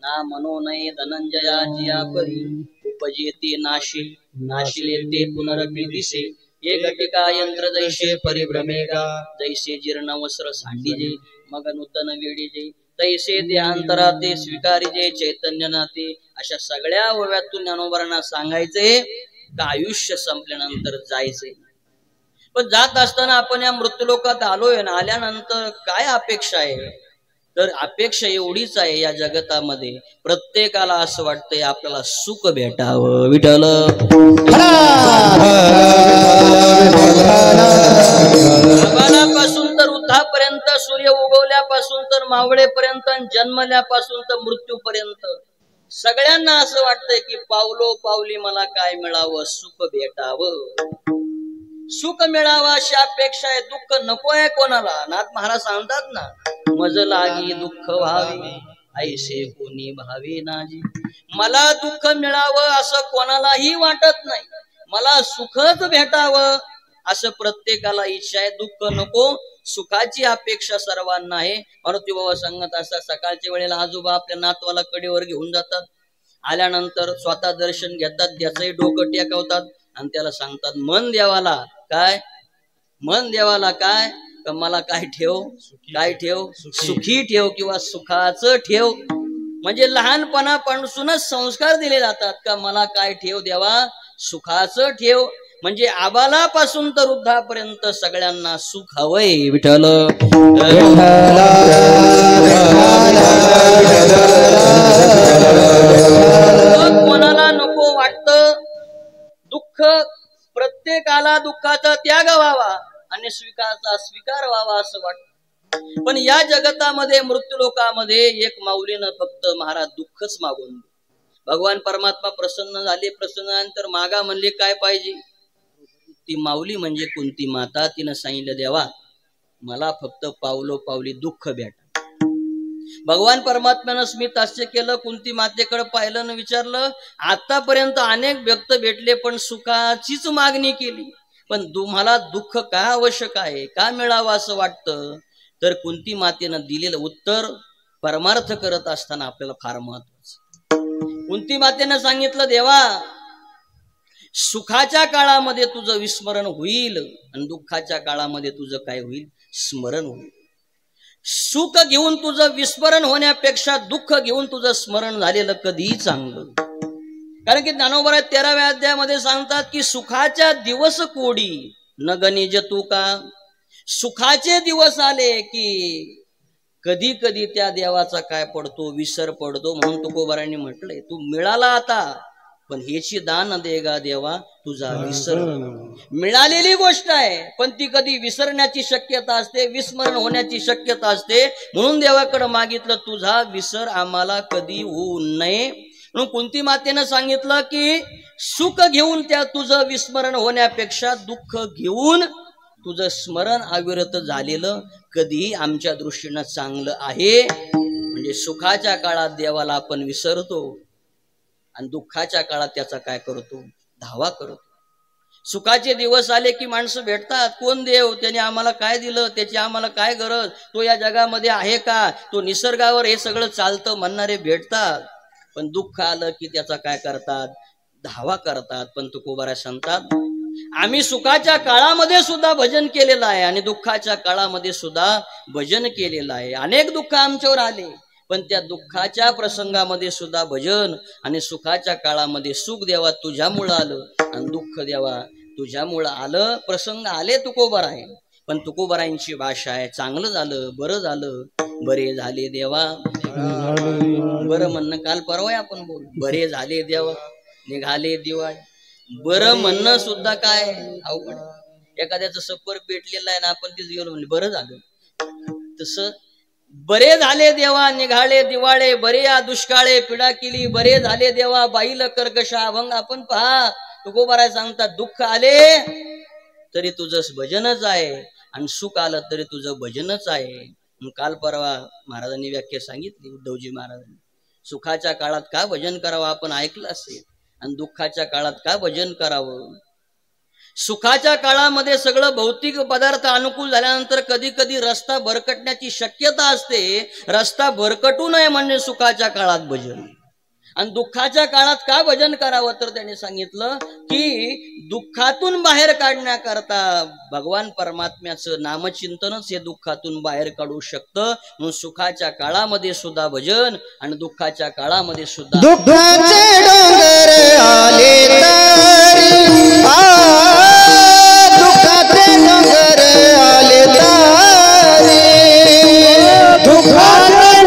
ना मनो नये धनंजया जिया परी, उपजेते नाशी नाशिले ते पुनरपि दिसे, ये घटिका यंत्र जैसे परिभ्रमेगा, जैसे जीर्ण वस्त्र सांडीजे मग नूतन वेडीजे, तैसे देहांतरा ते स्वीकारिजे चैतन्य नाते। अशा सगळ्या ओव्यातून ज्ञानोबरांना सांगायचंय का आयुष्य संपल्यानंतर जायचंय। पण जात असताना आपण या मृत्यूलोकात आलोय ना, आल्यानंतर काय अपेक्षा आहे, तर अपेक्षा एवढीच आहे या जगतामध्ये, प्रत्येकाला असं वाटतंय आपल्याला सुख भेटावं. विठ्ठल आबालापासून तर वृद्धापर्यंत, सूर्य उगवल्यापासून तर मावळेपर्यंत, जन्मल्यापासून तर मृत्यूपर्यंत सगळ्यांना असं वाटतंय की पावलो पावली मला काय मिळावं, सुख भेटावं. सुख मिळावं अशी अपेक्षा आहे, दुःख नको आहे कोणाला. नाथ महाराज सांगतात ना, मज लागी दुःख व्हावे ऐसे कोणी भावे नाजी. मला दुःख मिळावं असं कोणालाही वाटत नाही, मला सुखच भेटावं असं प्रत्येकाला इच्छा आहे. दुःख नको, सुखाची अपेक्षा सर्वांना आहे. मारुती बाबा सांगत असतात, सकाळच्या वेळेला आजोबा आपल्या नातवाला कडेवर घेऊन जातात, आल्यानंतर स्वतः दर्शन घेतात, त्याचंही डोकं टेकवतात आणि त्याला सांगतात, मन देवाला काय, मन देवाला काय, मला काय ठेव, काय ठेव, सुखी ठेव किंवा सुखाचं ठेव. म्हणजे लहानपणापासूनच संस्कार दिले जातात का मला काय ठेव देवा, सुखाचं ठेव. म्हणजे आबालापासून तर वृद्धापर्यंत सगळ्यांना सुख हवंय. विठ्ठल कोणाला नको वाटतं दुःख, प्रत्येकाला दुःखाचा त्याग व्हावा आणि स्वीकाराचा स्वीकार व्हावा असं वाटतं. पण या जगतामध्ये, मृत्यू लोकामध्ये एक माऊलीनं फक्त महाराज दुःखच मागून, भगवान परमात्मा प्रसन्न झाले, प्रसन्न झाल्यानंतर मागा म्हणले काय पाहिजे. ती माऊली म्हणजे कुंती माता, तिनं सांगितलं देवा मला फक्त पावलो पावली दुःख भेटा. भगवान परमात्म्यानं स्मित हास्य केलं, कुंती मातेकडे पाहिलं आणि विचारलं, आतापर्यंत अनेक व्यक्त भेटले पण सुखाचीच मागणी केली, पण तुम्हाला दुःख का आवश्यक आहे, का मिळावं असं वाटतं. तर कुंती मातेनं दिलेलं उत्तर परमार्थ करत असताना आपल्याला फार महत्वाचं. कुंती मातेनं सांगितलं देवा सुखाच्या काळामध्ये तुझं विस्मरण होईल आणि दुःखाच्या काळामध्ये तुझं काय होईल, स्मरण होईल. सुख घेऊन तुझं विस्मरण होण्यापेक्षा दुःख घेऊन तुझं स्मरण झालेलं कधीही चांगलं. कारण की ज्ञानोबा 13व्या अध्यायामध्ये सांगतात की सुखाच्या दिवस कोडी न गणिज तू का. सुखाचे दिवस आले की कधी कधी त्या देवाचा काय पडतो, विसर पडतो. म्हणून तुकोबारांनी म्हटलंय, तू मिळाला आता पण हेची दान देगा देवा तुझा विसर. मिळालेली गोष्ट आहे पण ती कधी विसरण्याची शक्यता असते, विस्मरण होण्याची शक्यता असते. म्हणून देवाकडे मागितलं तुझा विसर आम्हाला कधी होऊ नये. म्हणून कुंती मातेनं सांगितलं की सुख घेऊन त्या तुझं विस्मरण होण्यापेक्षा दुःख घेऊन तुझं स्मरण अविरत झालेलं कधीही आमच्या दृष्टीनं चांगलं आहे. म्हणजे सुखाच्या काळात देवाला आपण विसरतो आणि दुःखाच्या काळात त्याचा काय करतो, धावा करतो. सुखाचे दिवस आले की माणसं भेटतात, कोण देव, त्याने आम्हाला काय दिलं, त्याची आम्हाला काय गरज, तो या जगामध्ये आहे का, तो निसर्गावर हे सगळं चालतं म्हणणारे भेटतात. पण दुःख आलं की त्याचा काय करतात, धावा करतात. पण तुकोबारा सांगतात आम्ही सुखाच्या काळामध्ये सुद्धा भजन केलेलं आहे आणि दुःखाच्या काळामध्ये सुद्धा भजन केलेलं आहे. अनेक दुःख आमच्यावर आले पण त्या दुःखाच्या प्रसंगामध्ये सुद्धा भजन आणि सुखाच्या काळामध्ये सुख देवा तुझ्यामुळं आलं आणि दुःख देवा तुझ्यामुळं आलं. प्रसंग आले तुकोबार आहे पण तुकोबारांची भाषा आहे चांगलं झालं, बरं झालं, बरे झाले देवा. बरं म्हणणं काल परवा आपण बोल, बरे झाले देवा, निघाले दिवाळी. बरं म्हणणं सुद्धा काय अवघड. एखाद्याचं सफर पेटलेलं आहे ना, आपण तिथे गेलो म्हणजे बरं झालं, तसं बरे झाले देवा निघाले दिवाळे, बरे या दुष्काळे पिढा केली, बरे झाले देवा बाईल कर्कशा अभंग. आपण पहा तुकोबारा सांगतात दुःख आले तरी तुझं भजनच आहे आणि सुख आलं तरी तुझं भजनच आहे. काल परवा महाराजांनी व्याख्या सांगितली, उद्धवजी महाराजांनी, सुखाच्या काळात का भजन करावं आपण ऐकलं असेल आणि दुःखाच्या काळात का भजन करावं. सुखाच्या काळामध्ये सगळं भौतिक पदार्थ अनुकूल झाल्यानंतर कधी कधी रस्ता भरकटण्याची शक्यता असते. रस्ता भरकटू नये म्हणजे सुखाच्या काळात भजन. आणि दुःखाच्या काळात का भजन करावं तर त्याने सांगितलं की दुःखातून बाहेर काढण्याकरता भगवान परमात्म्याचं नामचिंतनच हे दुःखातून बाहेर काढू शकतं. म्हणून सुखाच्या काळामध्ये सुद्धा भजन आणि दुःखाच्या काळामध्ये सुद्धा दुःखाचे डोंगर आले तरी दुःखाचे डोंगर आले तरी दुःखाचे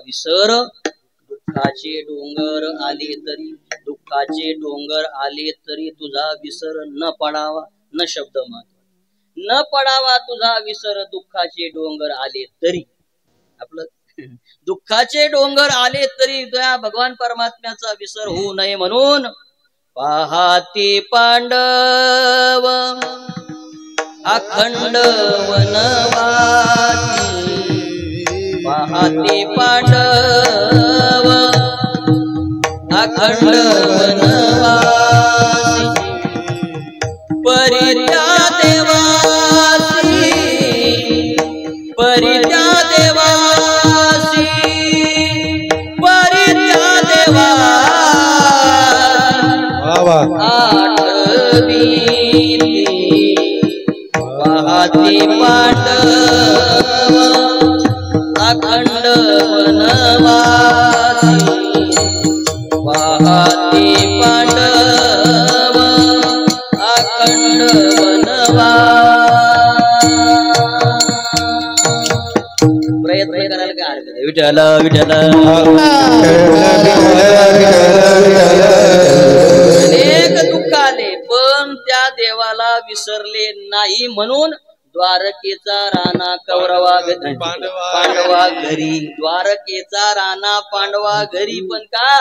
विसर दुःखाचे डोंगर आले तरी, दुःखाचे डोंगर आले तरी तुझा विसर न पडावा. न शब्द महत्व, न पडावा तुझा विसर दुःखाचे डोंगर आले तरी. आपलं दुःखाचे डोंगर आले तरी त्या भगवान परमात्म्याचा विसर होऊ नये म्हणून पाहाती पांडव अखंड वनवासी, पाहाती पांडव अखंड वनवासी, परित्या देवासी, परित्या देवासी, परित्या देवासी, आठवी पाहाती पांडव अखंड वनवासी, पाहाती पांडव अखंड वनवासी. प्रयत्न करायला काय हरकत आहे. विठ्ठल विठ्ठल अनेक दुःख आले पण त्या देवाला विसरले नाही म्हणून द्वारकेचा राणा कौरवा पांडवा घरी, द्वारकेचा राणा पांडवा घरी. पण का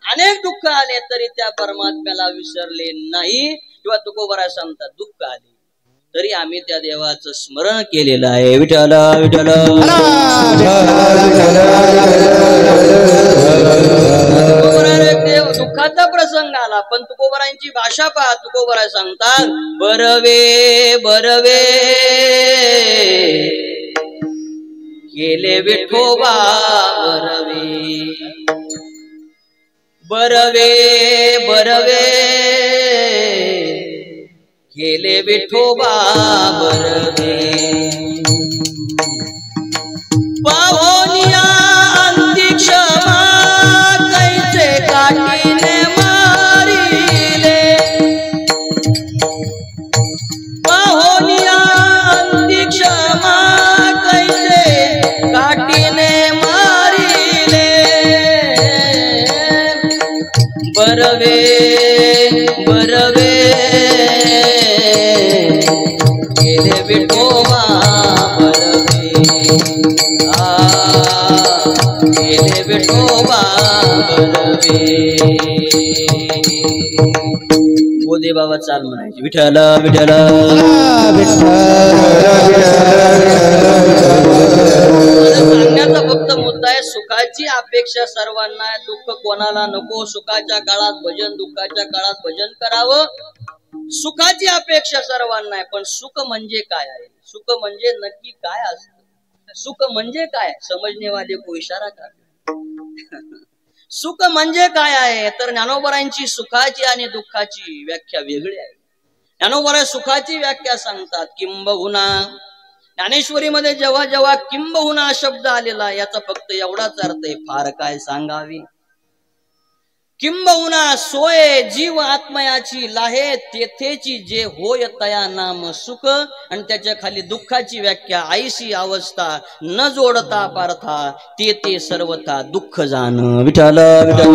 अनेक दुःख आले तरी त्या परमात्म्याला विसरले नाही. किंवा तुकोबरा सांगतात दुःख आले तरी आम्ही त्या देवाचं स्मरण केलेलं आहे. विठ्ठल विठ्ठल दुःखाचा प्रसंग आला पण तुकोबरांची भाषा पहा. तुकोबरा सांगतात बरवे बरवे केले विठोबा बरवे, बरवे बरवे केले विठोबा बरवे, पावनिया अंतिक्षमा कैसे काटीने मारिले, पावनिया अंतिक्षमा कैसे काटीने मारिले, बरवे बरवे केले विठोबा बरवे, केले विठोबा बरवे. गोदे बाबा चाल म्हणायचे विठ्ठल विठ्ठल. सांगण्याचा फक्त मुद्दा आहे सुखाची अपेक्षा सर्वांना आहे, दुःख कोणाला नको. सुखाच्या काळात भजन, दुःखाच्या काळात भजन करावं. सुखाची अपेक्षा सर्वांना आहे पण सुख म्हणजे काय आहे, सुख म्हणजे नक्की काय असतं, सुख म्हणजे काय समजणे वाले को इशारा कर. सुख म्हणजे काय आहे तर ज्ञानोबरांची सुखाची आणि दुःखाची व्याख्या वेगळी आहे. ज्ञानोबरा सुखाची व्याख्या सांगतात किंबहुना. ज्ञानेश्वरीमध्ये जेव्हा जेव्हा किंबहुना शब्द आलेला याचा फक्त एवढाच अर्थ आहे, फार काय सांगावे. किंबहुना सोय जीव आत्मयाची लाहे तेथेची जे होय तया नाम सुख. आणि त्याच्या खाली दुःखाची व्याख्या आईशी अवस्था न जोडता पार्था ते ते सर्वथा दुःख जाण. विठ्ठल विठ्ठल.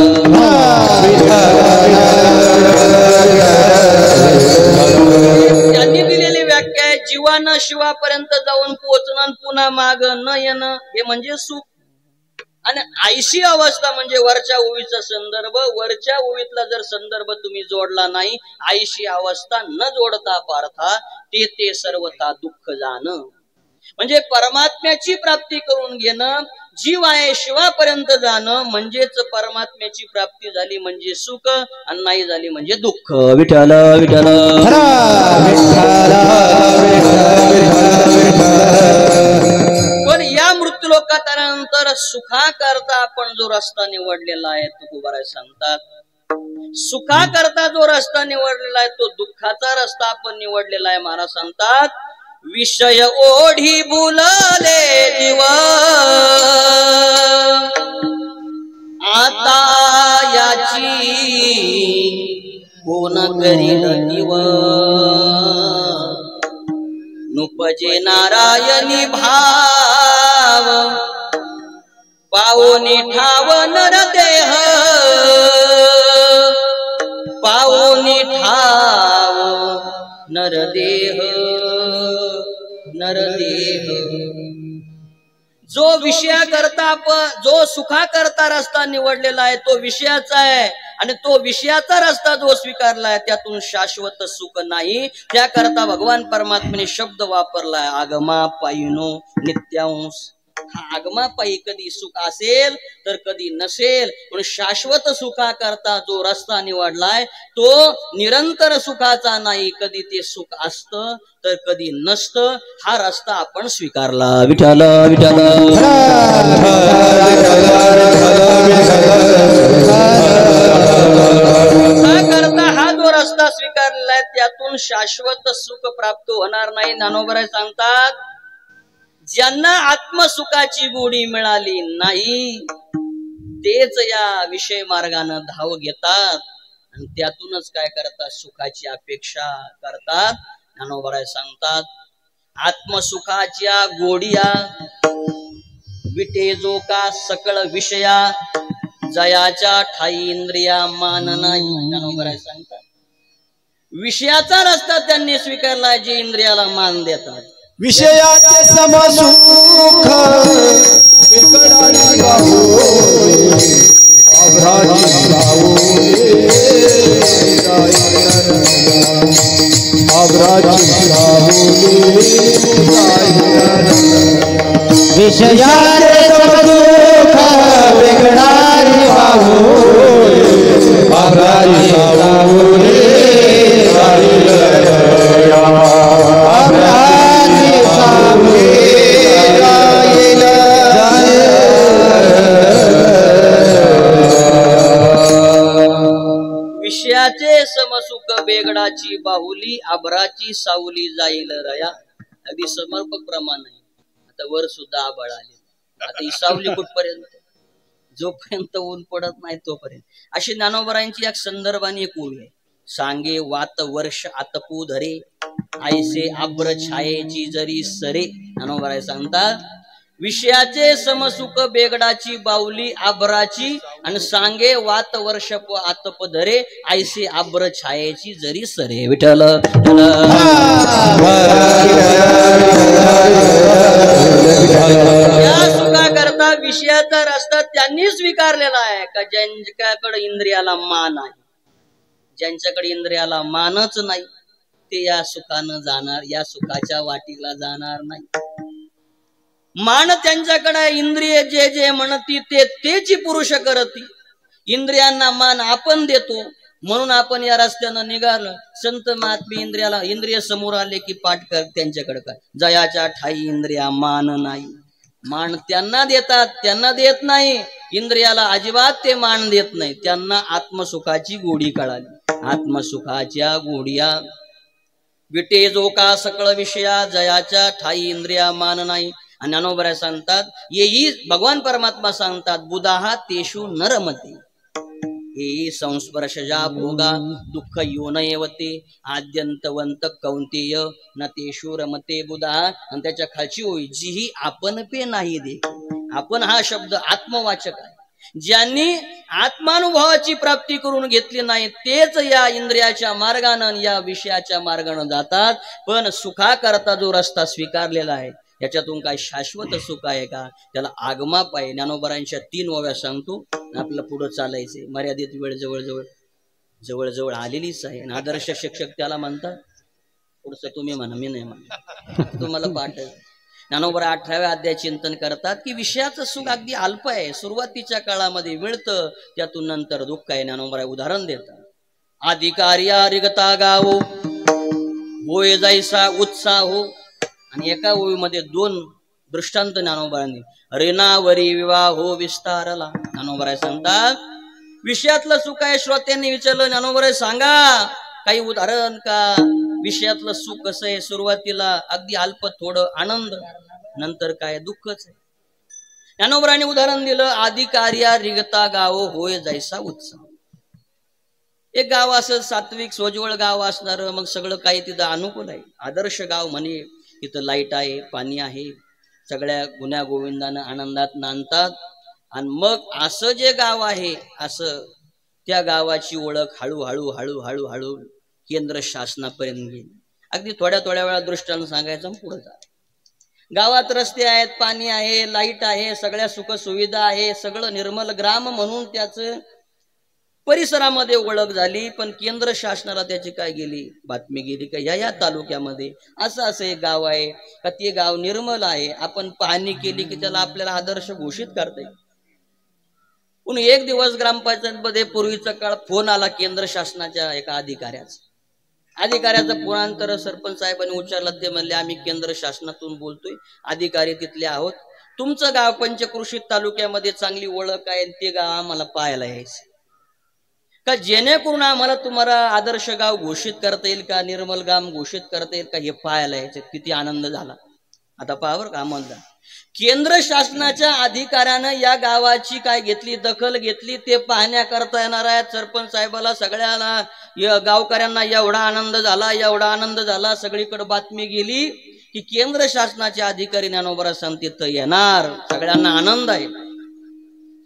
त्यांनी दिलेली व्याख्या आहे जीवानं शिवापर्यंत जाऊन पोचणं पुन्हा माग न येणं हे म्हणजे सुख. आणि आयशी अवस्था म्हणजे वरच्या ओवीचा संदर्भ. वरच्या ओवीतला जर संदर्भ तुम्ही जोडला नाही, आयशी अवस्था न जोडता पार्था ते ते सर्वथा दुःख जाणं म्हणजे परमात्म्याची प्राप्ती करून घेणं. जीव आहे शिवापर्यंत जाणं म्हणजेच परमात्म्याची प्राप्ती झाली म्हणजे सुख आणि नाही झाली म्हणजे दुःख. विठ्ठल विठ्ठल. पण या मृत्यूलोकात आल्यानंतर सुखा करता आपण जो रस्ता निवडलेला आहे तुकोबाराय सांगतात, सुखा करता जो रस्ता निवडलेला आहे तो दुःखाचा रस्ता आपण निवडलेला आहे. महाराज सांगतात विषय ओढी बुलले जीव आता याची कोण करील दिव. नुपजे नारायणी भाव पावनी ठाव नरदेह, पावनी ठाव नरदेह, नरदेह. जो विषयाकरता जो सुखाकरता रस्ता निवडलेला आहे तो विषयाचा आहे, आणि तो विषयाचा रस्ता जो स्वीकारलाय त्यातून शाश्वत सुख नाही. त्याकरता भगवान परमात्म्याने शब्द वापरलाय आगमा पायीनो नित्यांश. हा आगमापायी कधी सुख असेल तर कधी नसेल, पण शाश्वत सुखाकरता जो रस्ता निवडलाय तो निरंतर सुखाचा नाही. कधी ते सुख असतं तर कधी नसतं. हा रस्ता आपण स्वीकारला. विठ्ठल विठ्ठल करता हा जो रस्ता स्वीकारलेला आहे त्यातून शाश्वत सुख प्राप्त होणार नाही. ज्ञानोबराय सांगतात, ज्यांना आत्मसुखाची गोडी मिळाली नाही तेच या विषय मार्गाने धाव घेतात आणि त्यातूनच काय करतात, सुखाची अपेक्षा करतात. ज्ञानोबराय सांगतात, आत्मसुखाच्या गोडिया विटे जो का सकळ विषया, जयाच्या ठाई इंद्रिया मान नाही. ज्ञानोबराय सांगतात, विषयाचा रस्ता त्यांनी स्वीकारला जे इंद्रियाला मान देतात. विषयाचे समसुख विकराळी बाहू, आभ्राची सावू, आभ्राची सावू. विषयाचे समसुख विकराळी बाहू, आभ्राची सावू. विषयाचे समसुख बेगडाची बाहुली, आभराची सावली जाईल रया. अगदी समर्पक प्रमाण आहे. आता वर सुद्धा आभाळ आले. आता ही सावली कुठपर्यंत, जोपर्यंत ऊन पडत नाही तोपर्यंत. अशी ज्ञानोबरायांची एक संदर्भाने एक ओळी आहे. सांगे वात वर्ष आतपू धरे, आयसे आब्र छायेची जरी सरे. ज्ञानोबराय सांगतात, विषयाचे समसुख बेगडाची बावली आभराची, आणि सांगे वात वर्ष आतप धरे, आयसे आब्र छायेची जरी सरे. विठ्ठल या सुखाकरता विषयाचा रस्ता त्यांनी स्वीकारलेला आहे का ज्यांच्याकडे इंद्रियाला मान आहे. ज्यांच्याकडे इंद्रियाला मानच नाही ते या सुखानं जाणार, या सुखाच्या वाटीला जाणार नाही. मान त्यांच्याकडे इंद्रिय जे जे म्हणती तेची पुरुष करती. इंद्रियांना मान आपण देतो म्हणून आपण या रस्त्यानं निघालं. संत महात्मे इंद्रियाला इंद्रिय समोर आले की पाठ कर त्यांच्याकडे काय, जयाच्या ठाई इंद्रिया मान नाही. मान त्यांना देतात, त्यांना देत नाही. इंद्रियाला अजिबात ते मान देत नाही. त्यांना आत्मसुखाची गोडी कळाली. आत्मसुखाच्या गोडिया विटे जो का सकळ विषया, जयाच्या ठाई इंद्रिया मान नाही. आणि ज्ञानोबराय सांगतात, येई भगवान परमात्मा सांगतात, बुधाहा तेषु नरमते, हे संस्पर्शजा भोगा दुःख योनयवते, आद्यंतवंत कौंतेय न तेषु रमते बुधा. आणि त्याच्या खालची होई, जीही आपण पे नाही दे. आपण हा शब्द आत्मवाचक आहे. ज्यांनी आत्मानुभवाची प्राप्ती करून घेतली नाही तेच या इंद्रियाच्या मार्गानं, या विषयाच्या मार्गानं जातात. पण सुखाकरता जो रस्ता स्वीकारलेला आहे याच्यातून काय शाश्वत सुख आहे का, त्याला आगमाप आहे. ज्ञानोबरांच्या 3 ओव्या सांगतो, आपलं पुढं चालायचे. मर्यादित वेळ जवळ जवळ आलेलीच आहे. आदर्श शिक्षक त्याला म्हणतात. पुढचं तुम्ही म्हणा, मी नाही म्हणा, तुम्हाला पाठ. ज्ञानोबरा 18व्या अध्याय चिंतन करतात की विषयाचं सुख अगदी अल्प आहे, सुरुवातीच्या काळामध्ये मिळतं, त्यातून नंतर दुःख आहे. ज्ञानोबरा उदाहरण देतात, अधिकार्या रिगता गावो होय जायसा उत्साह हो. आणि एका ओळीमध्ये 2 दृष्टांत ज्ञानोबरांनी. रेनावरी विवाह हो विस्तारला. ज्ञानोबराय सांगतात, विषयातलं सुख आहे. श्रोत्यांनी विचारलं, ज्ञानोबराय सांगा काही उदाहरण का, विषयातलं सुख कसं आहे. सुरुवातीला अगदी अल्प थोडं आनंद, नंतर काय दुःखच आहे. ज्ञानोबरांनी उदाहरण दिलं, अधिकार्या रिगता गाव होय जायसा उत्साह. एक गाव असं सात्विक सोज्वळ गाव असणार, मग सगळं काही तिथं अनुकूल आहे. आदर्श गाव म्हणे, तिथं लाईट आहे, पाणी आहे, सगळ्या गुण्या गोविंदानं आनंदात नांदतात. आणि मग असं जे गाव आहे असं त्या गावाची ओळख हळूहळू हळूहळू हळू केंद्र शासनापर्यंत गेली. अगदी थोड्या थोड्या वेळा दृष्टांत सांगायचं पुढे जा. गावात रस्ते आहेत, पाणी आहे, लाईट आहे, सगळ्या सुख सुविधा आहे, सगळं निर्मल ग्राम म्हणून त्याचं परिसरामध्ये ओळख झाली. पण केंद्र शासनाला त्याची काय गेली बातमी गेली का या तालुक्यामध्ये असं एक गाव आहे का ते गाव निर्मल आहे. आपण पाहणी केली की त्याला आपल्याला आदर्श घोषित करता येईल. म्हणून एक दिवस ग्रामपंचायतमध्ये पूर्वीचा काळ फोन आला केंद्र शासनाच्या एका अधिकाऱ्याचा फोनांतर सरपंच साहेबांनी उच्चारला. ते म्हणले आम्ही केंद्र शासनातून बोलतोय, अधिकारी तिथले आहोत. तुमचं गाव पंचक्रोशीत तालुक्यामध्ये चांगली ओळख आहे, ते गाव आम्हाला पाहायला यायचं का जेणेकरून आम्हाला तुम्हाला आदर्श गाव घोषित करता येईल का, निर्मल गाव घोषित करता येईल का, हे पाहायला यायचं. किती आनंद झाला. आता पाहावर का आम्हाला केंद्र शासनाच्या अधिकाऱ्यानं या गावाची काय घेतली दखल घेतली ते पाहण्याकरता येणार आहे. सरपंच साहेबाला सगळ्याला गावकऱ्यांना एवढा आनंद झाला. सगळीकडे बातमी गेली की केंद्र शासनाचे अधिकारी ज्ञानोबा संत तिथं येणार. सगळ्यांना आनंद आहे.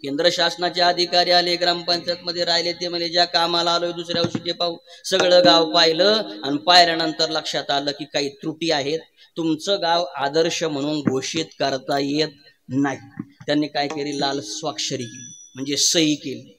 केंद्र शासनाचे अधिकारी आले, ग्रामपंचायत मध्ये राहिले. ते म्हणजे ज्या कामाला आलोय दुसऱ्या दिवशी ते पाहू. सगळं गाव पाहिलं आणि पाहिल्यानंतर लक्षात आलं की काही त्रुटी आहेत, तुमचं गाव आदर्श म्हणून घोषित करता येत नाही. त्यांनी काय केली, लाल स्वाक्षरी केली, म्हणजे सही केली.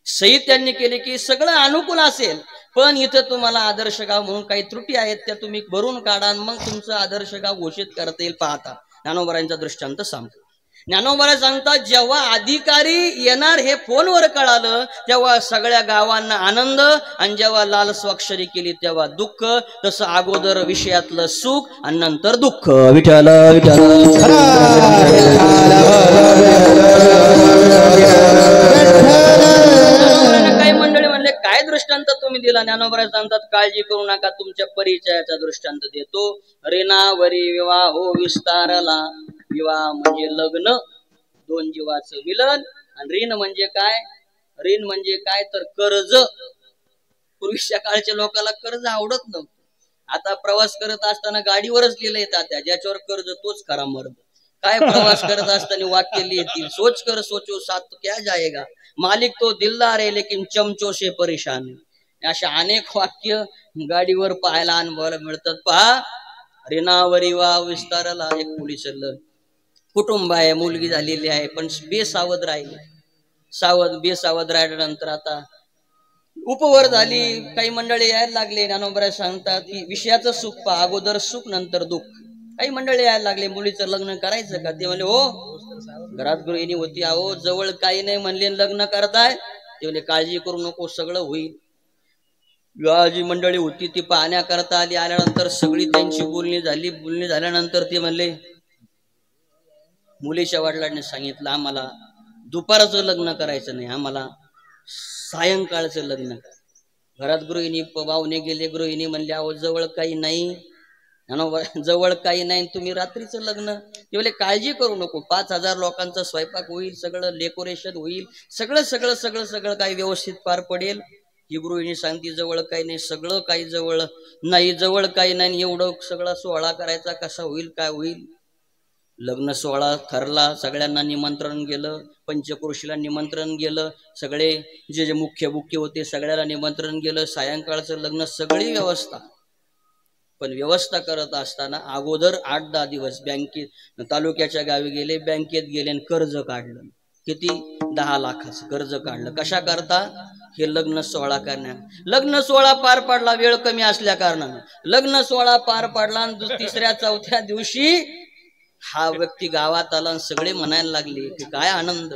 सही त्यांनी केली की सगळं अनुकूल असेल, पण इथं तुम्हाला आदर्श गाव म्हणून काही त्रुटी आहेत, त्या तुम्ही भरून काढा, मग तुमचं आदर्श गाव घोषित करता येईल. पाहता ज्ञानोबारांचा दृष्टांत सांगतो. ज्ञानोबा सांगतात जेव्हा अधिकारी येणार हे फोनवर कळालं तेव्हा सगळ्या गावांना आनंद, आणि जेव्हा लाल स्वाक्षरी केली तेव्हा दुःख. तसं अगोदर विषयातलं सुख आणि नंतर दुःख. विठ्ठल काही मंडळी म्हणले काय दृष्टांत तुम्ही दिला. ज्ञानोबा सांगतात काळजी करू नका, तुमच्या परिचयाचा दृष्टांत देतो. रेणावरी विवाह हो विस्तारला. विवाह म्हणजे लग्न, दोन जीवाचं मिलन. आणि ऋण म्हणजे काय, ऋण म्हणजे काय तर कर्ज. पूर्वीच्या काळच्या लोकांना कर्ज आवडत नव्हतं. आता प्रवास करत असताना गाडीवरच लिहिलं येतात त्या ज्याच्यावर कर्ज तोच खरा मर्द. काय प्रवास करत असताना वाक्य लिहितील, सोच कर सोचो साथ क्या जाएगा, मालिक तो दिलदार है लेकिन चमचो से परेशान. अशा अनेक वाक्य गाडीवर पाहायला अनुभवायला मिळतात. पहा, रेणावरी विवाह विस्तारला. एक मुलीचं कुटुंब आहे, मुलगी झालेली आहे, पण बेसावध राहिले. बेसावध राहिल्यानंतर आता उपवर झाली. काही मंडळी यायला लागले. ज्ञानोबा सांगतात की विषयाचं सुख पहा, अगोदर सुख नंतर दुःख. काही मंडळी यायला लागले, मुलीचं लग्न करायचं का. ते म्हणले हो, घरात गृहिणी होती, अहो जवळ काही नाही म्हणले, लग्न करताय. ते म्हणले काळजी करू नको, सगळं होईल. जी मंडळी होती ती पाहण्याकरता आली. आल्यानंतर सगळी त्यांची बोलणी झाली. बोलणी झाल्यानंतर ते म्हणले मुलीच्या वडिलांनी सांगितलं आम्हाला दुपारचं लग्न करायचं नाही, आम्हाला सायंकाळचं लग्न. घरात गृहिणी पाहुणे गेले. गृहिणी म्हणले अहो जवळ काही नाही, जवळ काही नाही, तुम्ही रात्रीचं लग्न. ते म्हणले काळजी करू नको, 5000 लोकांचा स्वयंपाक होईल, सगळं डेकोरेशन होईल, सगळं सगळं सगळं सगळं काही व्यवस्थित पार पडेल. ही गृहिणी सांगते जवळ काही नाही, सगळं काही जवळ नाही, जवळ काही नाही, एवढं सगळा सोहळा करायचा कसा होईल, काय होईल. लग्न सोहळा ठरला. सगळ्यांना निमंत्रण गेलं, पंचक्रोशीला निमंत्रण गेलं, सगळे जे मुख्य होते सगळ्याला निमंत्रण गेलं. सायंकाळचं लग्न, सगळी व्यवस्था. पण व्यवस्था करत असताना अगोदर 8-10 दिवस बँकेत तालुक्याच्या गावी गेले, बँकेत गेले आणि कर्ज काढलं. किती, 10 लाखाचं कर्ज काढलं. कशा करता, हे लग्न सोहळा करण्या. लग्न सोहळा पार पाडला, वेळ कमी असल्या कारणानं लग्न सोहळा पार पाडला. आणि 3-4 दिवशी हा व्यक्ती गावात आला आणि सगळे म्हणायला लागले की काय आनंद,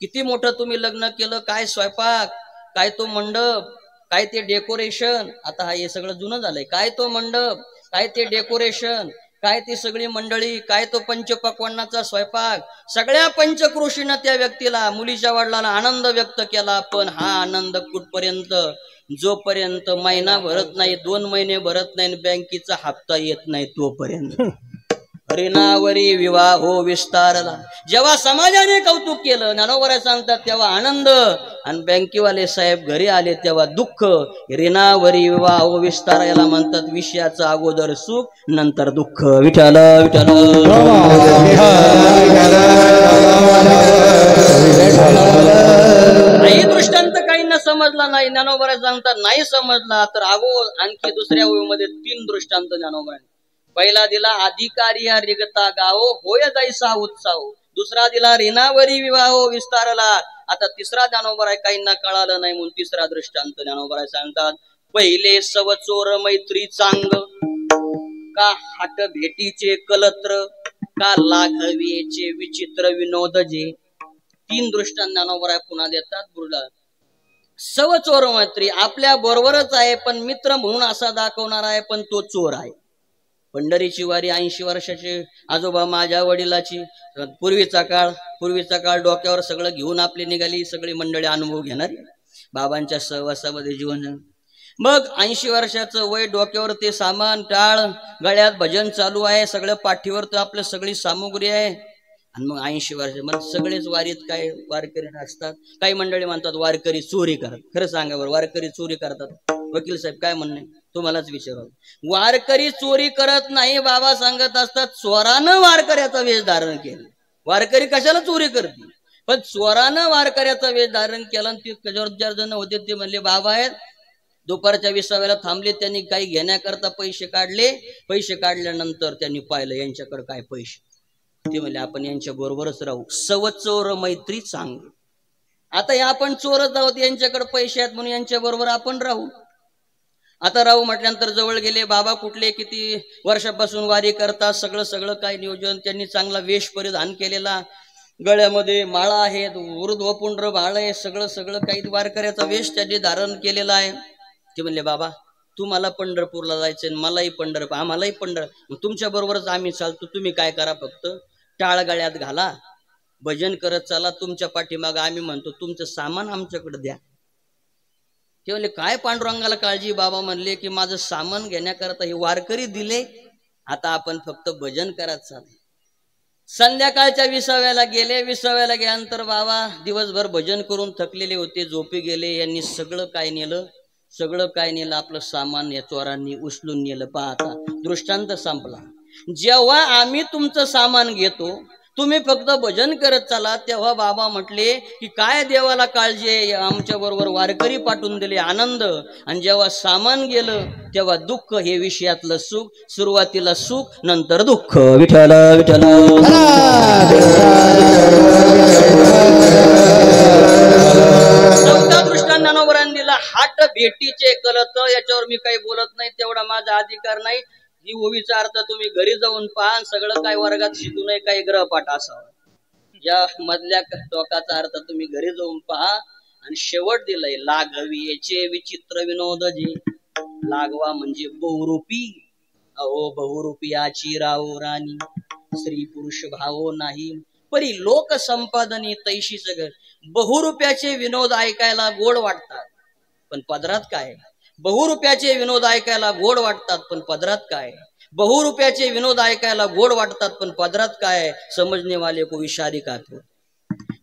किती मोठं तुम्ही लग्न केलं, काय स्वयंपाक, काय तो मंडप, काय ते डेकोरेशन. आता हा हे सगळं जुनं झालंय. काय तो मंडप, काय ते डेकोरेशन, काय ती सगळी मंडळी, काय तो पंचपक्वान्नाचा स्वयंपाक. सगळ्या पंचक्रोशीनं त्या व्यक्तीला, मुलीच्या वडिलांना आनंद व्यक्त केला. पण हा आनंद कुठपर्यंत, जोपर्यंत महिना भरत नाही, 2 महिने भरत नाही, बँकेचा हप्ता येत नाही तोपर्यंत. हरिनावरी विवाहो विस्तारला. जेव्हा समाजाने कौतुक केलं, ज्ञानोबा सांगतात, तेव्हा आनंद. आणि बँकेवाले साहेब घरी आले तेव्हा दुःख. हरिनावरी विवाहो विस्तार याला म्हणतात विषयाचं अगोदर सुख, नंतर दुःख. विठ्ठल विठ्ठल. काही दृष्टांत काहींना समजला नाही. ज्ञानोबा सांगतात नाही समजला तर आणखी दुसऱ्या ओळीमध्ये 3 दृष्टांत ज्ञानोबा. पहिला दिला अधिकारी रिगता गावो होय जैसा उत्साह. दुसरा दिला रिनावरी विवाहो विस्तारला. आता तिसरा ज्ञानोबा काहींना कळालं नाही म्हणून तिसरा दृष्टांत ज्ञानोबा सांगतात. पहिले सवचोर मैत्री चांग, का हाट भेटीचे कलत्र, का लाघवीचे विचित्र विनोद जे. 3 दृष्टांत ज्ञानोबा पुन्हा देतात. बुरडा सवचोर मैत्री आपल्या बरोबरच आहे पण मित्र म्हणून असा दाखवणार आहे पण तो चोर आहे. पंढरीची वारी 80 वर्षाचे आजोबा माझ्या वडिलाची. पूर्वीचा काळ डोक्यावर सगळं घेऊन आपली निघाली सगळी मंडळी अनुभव घेणारी बाबांच्या सहवासामध्ये जीवन. मग 80 वर्षाचं वय, डोक्यावर ते सामान, टाळ, गळ्यात भजन चालू आहे, सगळं पाठीवर तर आपलं सगळी सामुग्री आहे. आणि मग 80 वर्ष मग सगळेच वारीत काय वारकरी असतात. काही मंडळी म्हणतात वारकरी चोरी करतात. खरं सांगा बरं, वारकरी चोरी करतात? वकील साहेब काय म्हणणे तुम्हालाच विचारावं. वारकरी चोरी करत नाही. बाबा सांगत असतात चोरानं वारकऱ्याचा वेश धारण केला. वारकरी कशाला चोरी करते? पण चोरानं वारकऱ्याचा वेश धारण केला. ते 4 जण होते ते म्हणले बाबा आहेत. दुपारच्या 20व्याला थांबले. त्यांनी काही घेण्याकरता पैसे काढले. पैसे काढल्यानंतर त्यांनी पाहिलं यांच्याकडे काय पैसे. ते म्हणले आपण यांच्या बरोबरच राहू. सवचोर मैत्री चांगली. आता या आपण चोरच आहोत, यांच्याकडे पैसे आहेत म्हणून यांच्या बरोबर आपण राहू. आता राहू म्हटल्यानंतर जवळ गेले. बाबा कुठले किती वर्षापासून वारी करतात, सगळं काय नियोजन. त्यांनी चांगला वेश परिधान केलेला, गळ्यामध्ये माळा आहेत, ऊर्ध्वपुंड्र भाळ आहे, सगळं काही वारकऱ्याचा वेश त्यांनी धारण केलेला आहे. ते म्हणले बाबा तुम्हाला पंढरपूरला जायचंय, मलाही पंढरपूर, आम्हालाही पंढरपूर, तुमच्या बरोबरच आम्ही चालतो. तुम्ही काय करा, फक्त टाळ गळ्यात घाला, भजन करत चला, तुमच्या पाठीमाग आम्ही म्हणतो तुमचं सामान आमच्याकडे द्या. ते म्हणले काय पांडुरंगाला काळजी. बाबा म्हणले की माझं सामान घेण्याकरता हे वारकरी दिले, आता आपण फक्त भजन करत चालले. संध्याकाळच्या 20व्याला गेले. 20व्याला गेल्यानंतर बाबा दिवसभर भजन करून थकलेले होते, झोपी गेले. यांनी सगळं काय नेलं, आपलं सामान या चोरांनी उचलून नेलं. पाहता दृष्टांत संपला. जेव्हा आम्ही तुमचं सामान घेतो, तुम्ही फक्त भजन करत चला, तेव्हा बाबा म्हटले की काय देवाला काळजी आहे, आमच्या बरोबर वारकरी पाठवून दिले, आनंद. आणि जेव्हा सामान गेलं तेव्हा दुःख. हे विषयातलं सुख, सुरुवातीला सुख नंतर दुःख. विठ्ठल विठ्ठल. चौथा दृष्टांत ज्ञानोबरांनी दिला हाट भेटीचे कलत. याच्यावर मी काही बोलत नाही, तेवढा माझा अधिकार नाही. ही ओवीचा अर्थ तुम्ही घरी जाऊन पहा, सगळं काय वर्गात शिकू नये, काही ग्रहपाठ असावा. या मधल्या टोकाचा अर्थ तुम्ही घरी जाऊन पहा. आणि शेवट दिलंय लाघवीचे विचित्र विनोद जे. लागवा म्हणजे बहुरूपी. अहो बहुरूपियाची राहो राणी, स्त्री पुरुष भावो नाही, परी लोक संपादनी तैशी सगळं. बहुरूप्याचे विनोद ऐकायला गोड वाटतात पण पदरात काय. बहुरूप्याचे विनोद ऐकायला गोड वाटतात पण पदरात काय. बहुरूप्याचे विनोद ऐकायला गोड वाटतात पण पदरात काय. समजणे वाले को इशारे का तो.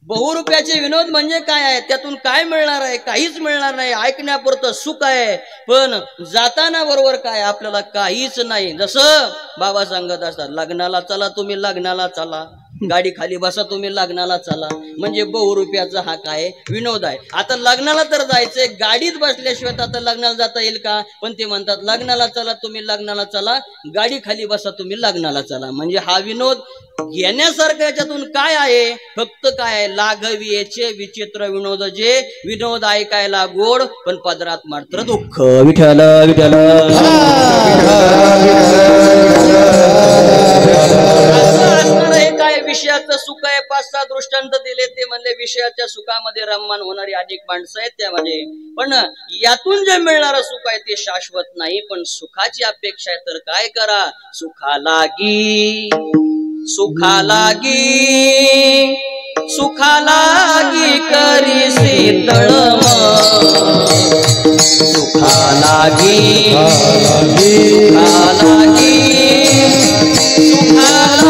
बहुरूप्याचे विनोद म्हणजे काय आहे, त्यातून काय मिळणार आहे, काहीच मिळणार नाही. ऐकण्यापुरतं सुख आहे पण जाताना बरोबर काय आपल्याला काहीच नाही. जसं बाबा सांगत असतात लग्नाला चला, तुम्ही लग्नाला चला, गाडी खाली बसा, तुम्ही लग्नाला चला. म्हणजे बहुरूप्याचा हा काय विनोद आहे. आता लग्नाला तर जायचंय, गाडीत बसल्याशिवाय आता लग्नाला जाता येईल का. पण ते म्हणतात लग्नाला चला, तुम्ही लग्नाला चला, गाडी खाली बसा, तुम्ही लग्नाला चला. म्हणजे हा विनोद घेण्यासारखं याच्यातून काय आहे, फक्त काय आहे लाघवीचे विचित्र विनोद जे. विनोद ऐकायला गोड पण पदरात मात्र दुःख. विठ्ठल विठ्ठल. हे काय विषयाचं सुख आहे. 5-6 दृष्टांत दिले. ते म्हणले विषयाच्या सुखामध्ये रममान होणारी अनेक माणसं आहेत त्यामध्ये, पण यातून जे मिळणारं सुख आहे ते शाश्वत नाही. पण सुखाची अपेक्षा आहे तर काय करा, सुखालागी सुखालागी सुखालागी करी शीतळ सुखालागी सुखालागी सुखालागी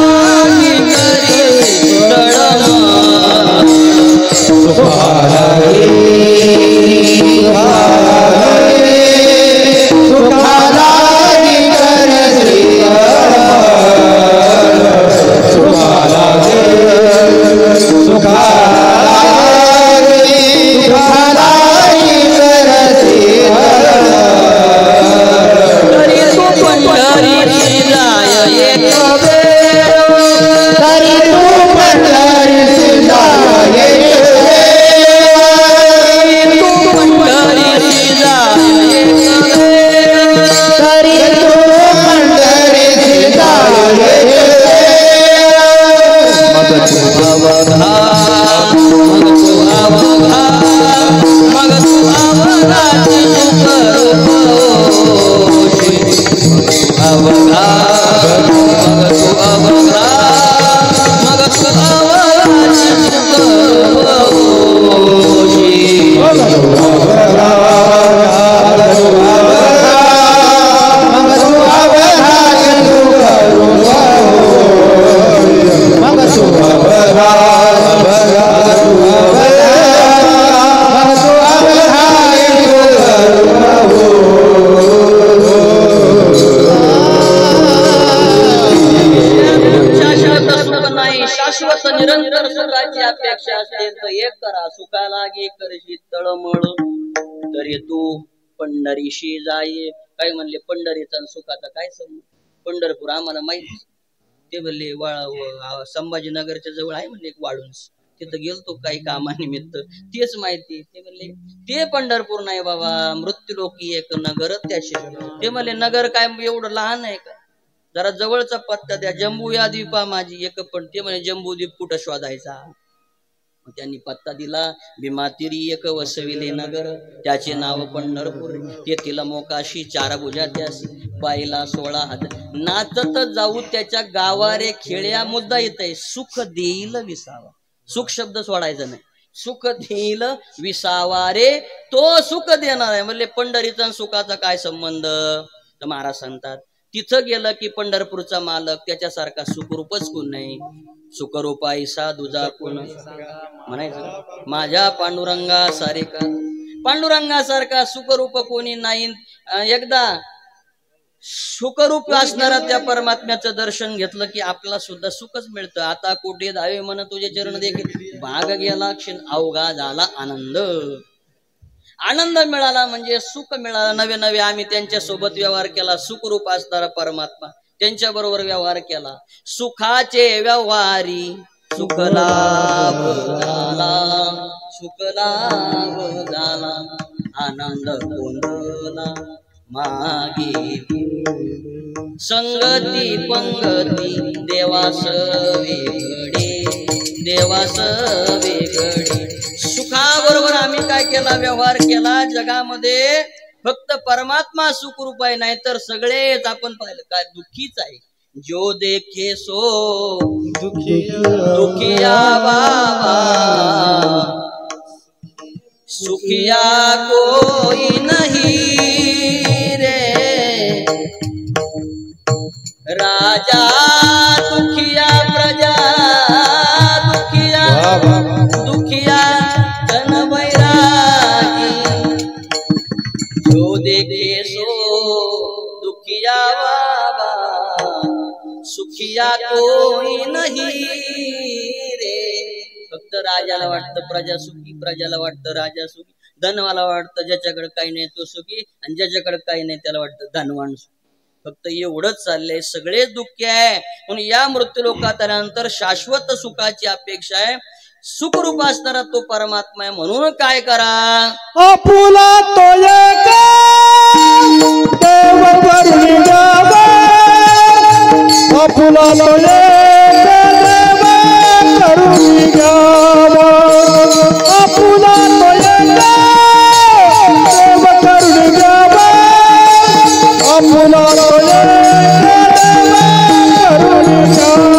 शाश्वत निरंतर सुखाची अपेक्षा असते तर एक करा, सुखा लागे करशी तळमळ तरी तू पंढरीशी जाई. काय म्हणले पंढरीचा आणि सुखाचा काय संबंध? पंढरपूर आम्हाला माहिती. ते म्हणले संभाजीनगरच्या जवळ आहे म्हणले एक वाळूंस, तिथं गेलतो काही कामानिमित्त, तेच माहिती. ते म्हणले ते पंढरपूर नाही बाबा, मृत्यूलोकी एक नगर त्याशी. ते म्हणले नगर काय एवढं लहान आहे का? जरा जवळचा पत्ता द्या. जम्बू या द्वीपा माझी एक. पण ते म्हणे जम्बूद्वीप कुठं शोधायचा? त्यांनी पत्ता दिला. भीमातिरी एक वसविले नगर, त्याचे नाव पंढरपूर. तेथील मोकाशी 4 भुजा त्यासी, पाहिला 16 हात. नाचत जाऊ त्याच्या गावारे खेळ्या. मुद्दा येत आहे, सुख देईल विसावा. सुख शब्द सोडायचा नाही. सुख देईल विसावा रे, तो सुख देणार आहे. म्हणजे पंढरीचा सुखाचा काय संबंध? तर महाराज सांगतात तिथं गेलं की पंढरपूरचा मालक त्याच्यासारखा सुखरूपच कोण नाही. सुखरूपा ऐसा दुजा कोण म्हणायचं. माझ्या पांडुरंगा सारे का, पांडुरंगासारखा सुखरूप कोणी नाही. एकदा सुखरूप असणारा त्या परमात्म्याचं दर्शन घेतलं की आपला सुद्धा सुखच मिळतं. आता कोठे धावे मन तुझे चरण देखील, भाग गेला क्षण अवघा झाला आनंद. आनंद मिळाला म्हणजे सुख मिळाला. नवे नवे आम्ही त्यांच्या सोबत व्यवहार केला. सुखरूप असणारा परमात्मा त्यांच्या बरोबर व्यवहार केला. सुखाचे व्यवहारी सुख लाभ झाला, सुख लाभ झाला. आनंद गोंधला मागे संगती पंगती देवास वेगळे, देवास वेगळे. सुखाबरोबर आम्ही काय केला? व्यवहार केला. जगामध्ये फक्त परमात्मा सुखरूप आहे, नाही तर सगळेच आपण पाहिलं काय दुःखीच आहे. जो देखे सो दुखिया बाबा, सुखिया कोई नहीं रे. राजा दुखिया प्रजा दुखिया, दुखिया धन बैरागी. जो देखे सो दुखिया बाबा, सुखिया कोई नहीं रे. फक्त राजाला वाटतं प्रजा सुखी, प्रजाला वाटतं राजा सुखी. धनवाला वाटतं ज्याच्याकडे काही नाही तो सुखी, आणि ज्याच्याकडे काही नाही त्याला वाटतं धनवान सुखी. फक्त एवढंच चाललंय. सगळेच दुःखी आहे. पण या मृत्यू लोकात आल्यानंतर शाश्वत सुखाची अपेक्षा आहे. सुखरूप असणारा तो परमात्मा आहे. म्हणून काय करा? आपुला तो एक देव करुणी द्यावा, आपुला तो एक देव करुणी द्यावा, आपुला तो एक देव करुणी द्यावा, आपुला तो एक देव करुणी द्यावा.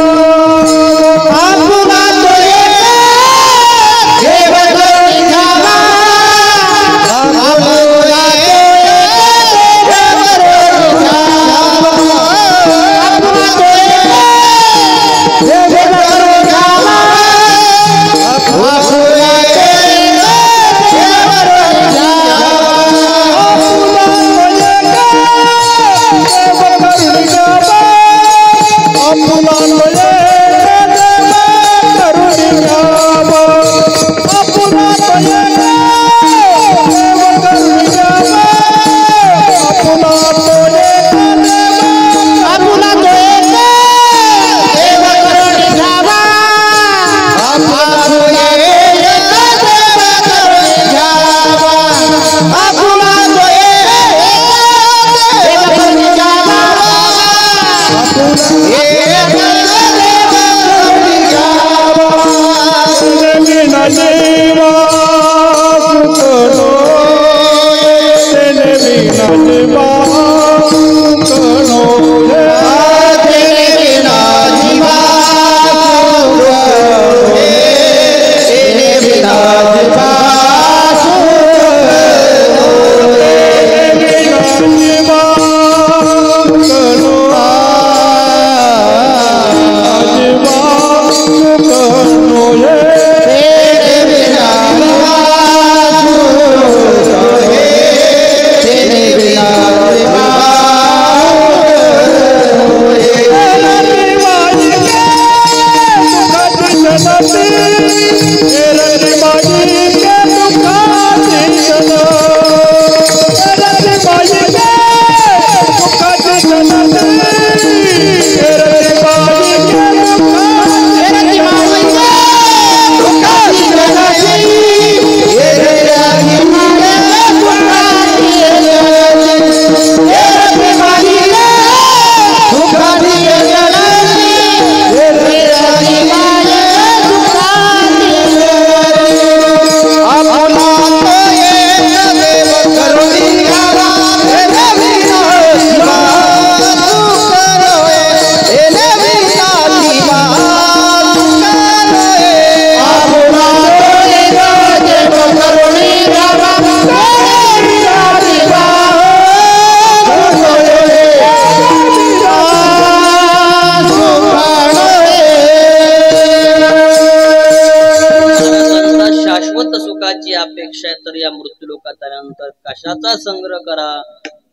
त्यानंतर कशाचा संग्रह करा,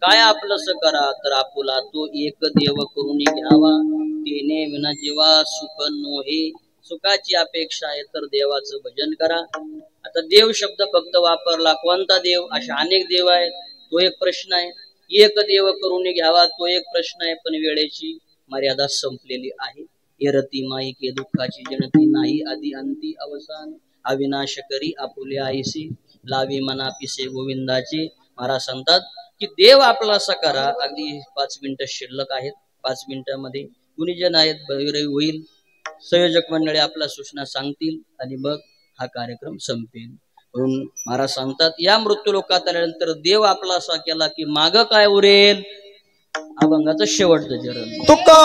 काय आपलंस करा, तर आपुला तो एक देव करून घ्यावा. तेने विना जीवा सुख नोहे, सुखाची अपेक्षा आहे तर देवाचं भजन करा. आता देव शब्द फक्त वापरला, कोणता देव? अशा अनेक देव आहेत, तो एक प्रश्न आहे. एक देव करून घ्यावा, तो एक प्रश्न आहे. पण वेळेची मर्यादा संपलेली आहे. एरती माई के दुःखाची जनती नाही, आधी अंती अवसान अविनाश करी आपुले आईसी, लावी मना पिसे गोविंदाचे. महाराज सांगतात की देव आपला असा करा. अगदी 5 मिनिटं शिल्लक आहेत. 5 मिनिटांमध्ये गुणीजन आहेत, बहिरवी होईल, संयोजक मंडळी आपल्या सूचना सांगतील आणि मग हा कार्यक्रम संपेल. म्हणून महाराज सांगतात या मृत्यू लोकात आल्यानंतर देव आपला असा केला की माग काय उरेल? अभंगाचं शेवटचं चरण. तुका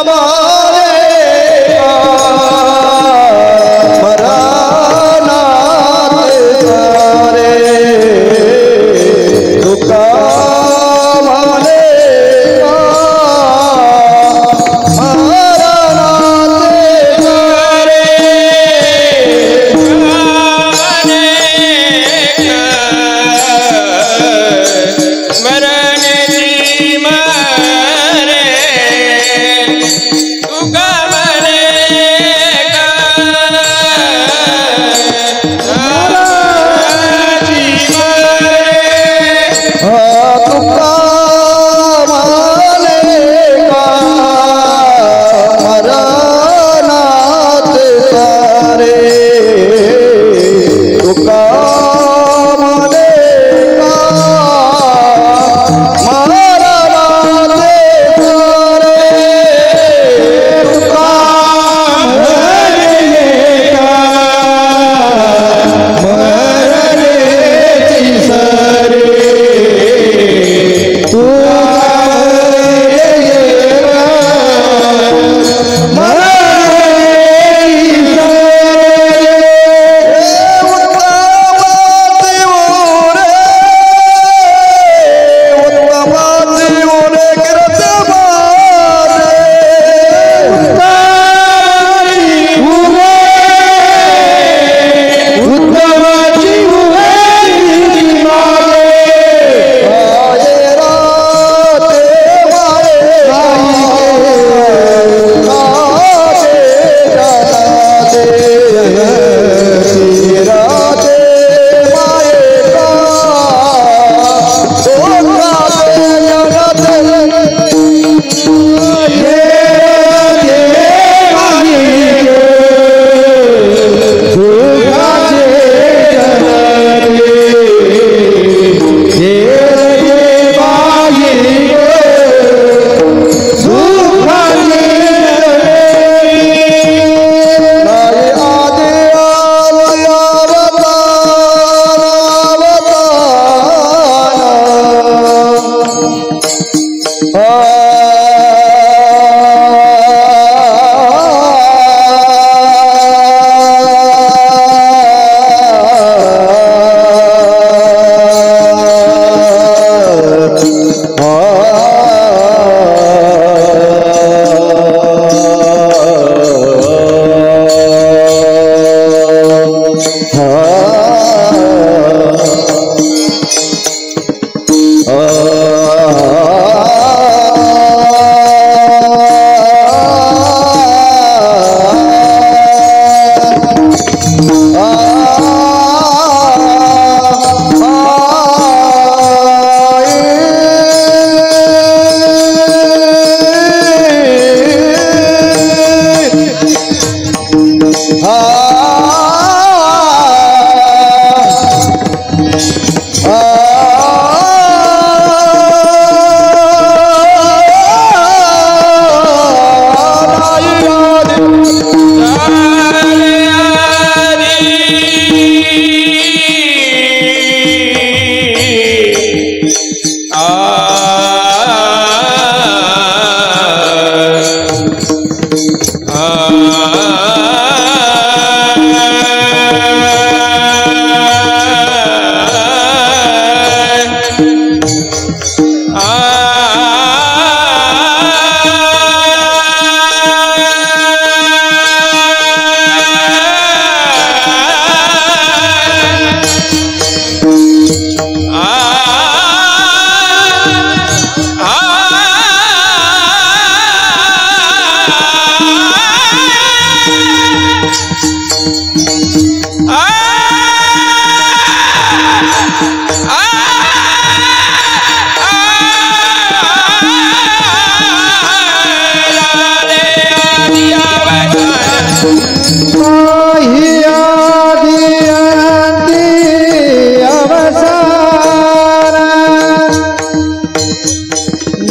नाही आदि अंती अवसान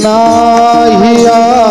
नाही आदि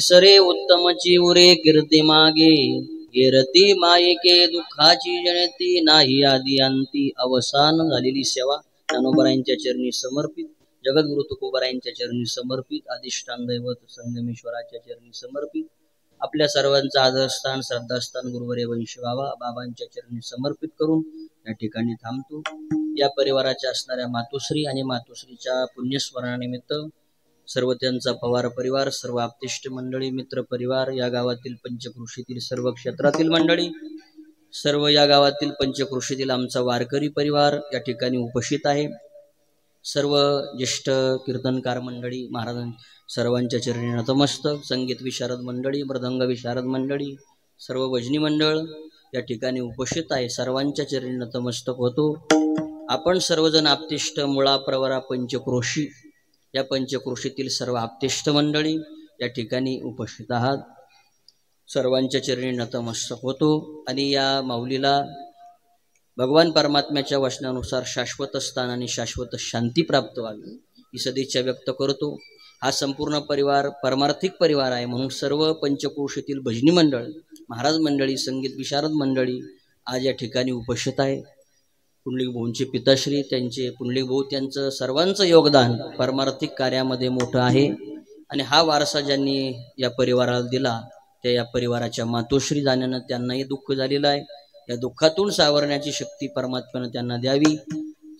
सरे उत्तमची उरे कीर्ती मागे कीर्ती मायिके दुःखाची जनती नाही आदी अंती अवसान झालेली सेवा ज्ञानोबरायांच्या चरणी समर्पित, जगद्गुरु तुकोबरायांच्या चरणी समर्पित, अधिष्ठान दैवत संगमेश्वराच्या चरणी समर्पित, आपल्या सर्वांचं आदरस्थान श्रद्धास्थान गुरुवर्य वंशी बाबांच्या चरणी समर्पित करून या ठिकाणी थांबतो. या परिवाराच्या असणाऱ्या मातोश्री आणि मातोश्रीच्या पुण्यस्मरणानिमित्त सर्व त्यांचा पवार परिवार, सर्व आपतिष्ट मंडळी, मित्र परिवार, या गावातील पंचकृषीतील सर्व क्षेत्रातील मंडळी सर्व या गावातील पंचक्रोशीतील आमचा वारकरी परिवार या ठिकाणी उपस्थित आहे. सर्व ज्येष्ठ कीर्तनकार मंडळी, महाराजां सर्वांच्या चरणी नतमस्तक. संगीत विशारद मंडळी, मृदंग विशारद मंडळी, सर्व भजनी मंडळ या ठिकाणी उपस्थित आहे. सर्वांच्या चरणी नतमस्तक होतो. आपण सर्वजण आप्तेष्ट मुळा प्रवरा पंचक्रोशी या पंचक्रोशीतील सर्व आप्तेष्ट मंडळी या ठिकाणी उपस्थित आहात. सर्वांच्या चरणी नतमस्तक होतो आणि या माऊलीला भगवान परमात्म्याच्या वचनानुसार शाश्वत स्थान आणि शाश्वत शांती प्राप्त व्हावी ही सदिच्छा व्यक्त करतो. हा संपूर्ण परिवार परमार्थिक परिवार आहे, म्हणून सर्व पंचक्रोशीतील भजनी मंडळ, महाराज मंडळी, संगीत विशारद मंडळी आज या ठिकाणी उपस्थित आहे. पुंडलिक भाऊंचे पिताश्री, त्यांचे पुंडलिक भाऊ, त्यांचं सर्वांचं योगदान परमार्थिक कार्यामध्ये मोठं आहे आणि हा वारसा ज्यांनी या परिवाराला दिला त्या या परिवाराच्या मातोश्री जाण्यानं त्यांनाही दुःख झालेलं आहे. या दुःखातून सावरण्याची शक्ती परमात्म्यानं त्यांना द्यावी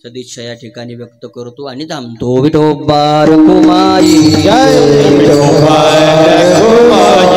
सदिच्छा या ठिकाणी व्यक्त करतो आणि थांबतो. विठोबा रखुमाई जय, विठोबा रखुमाई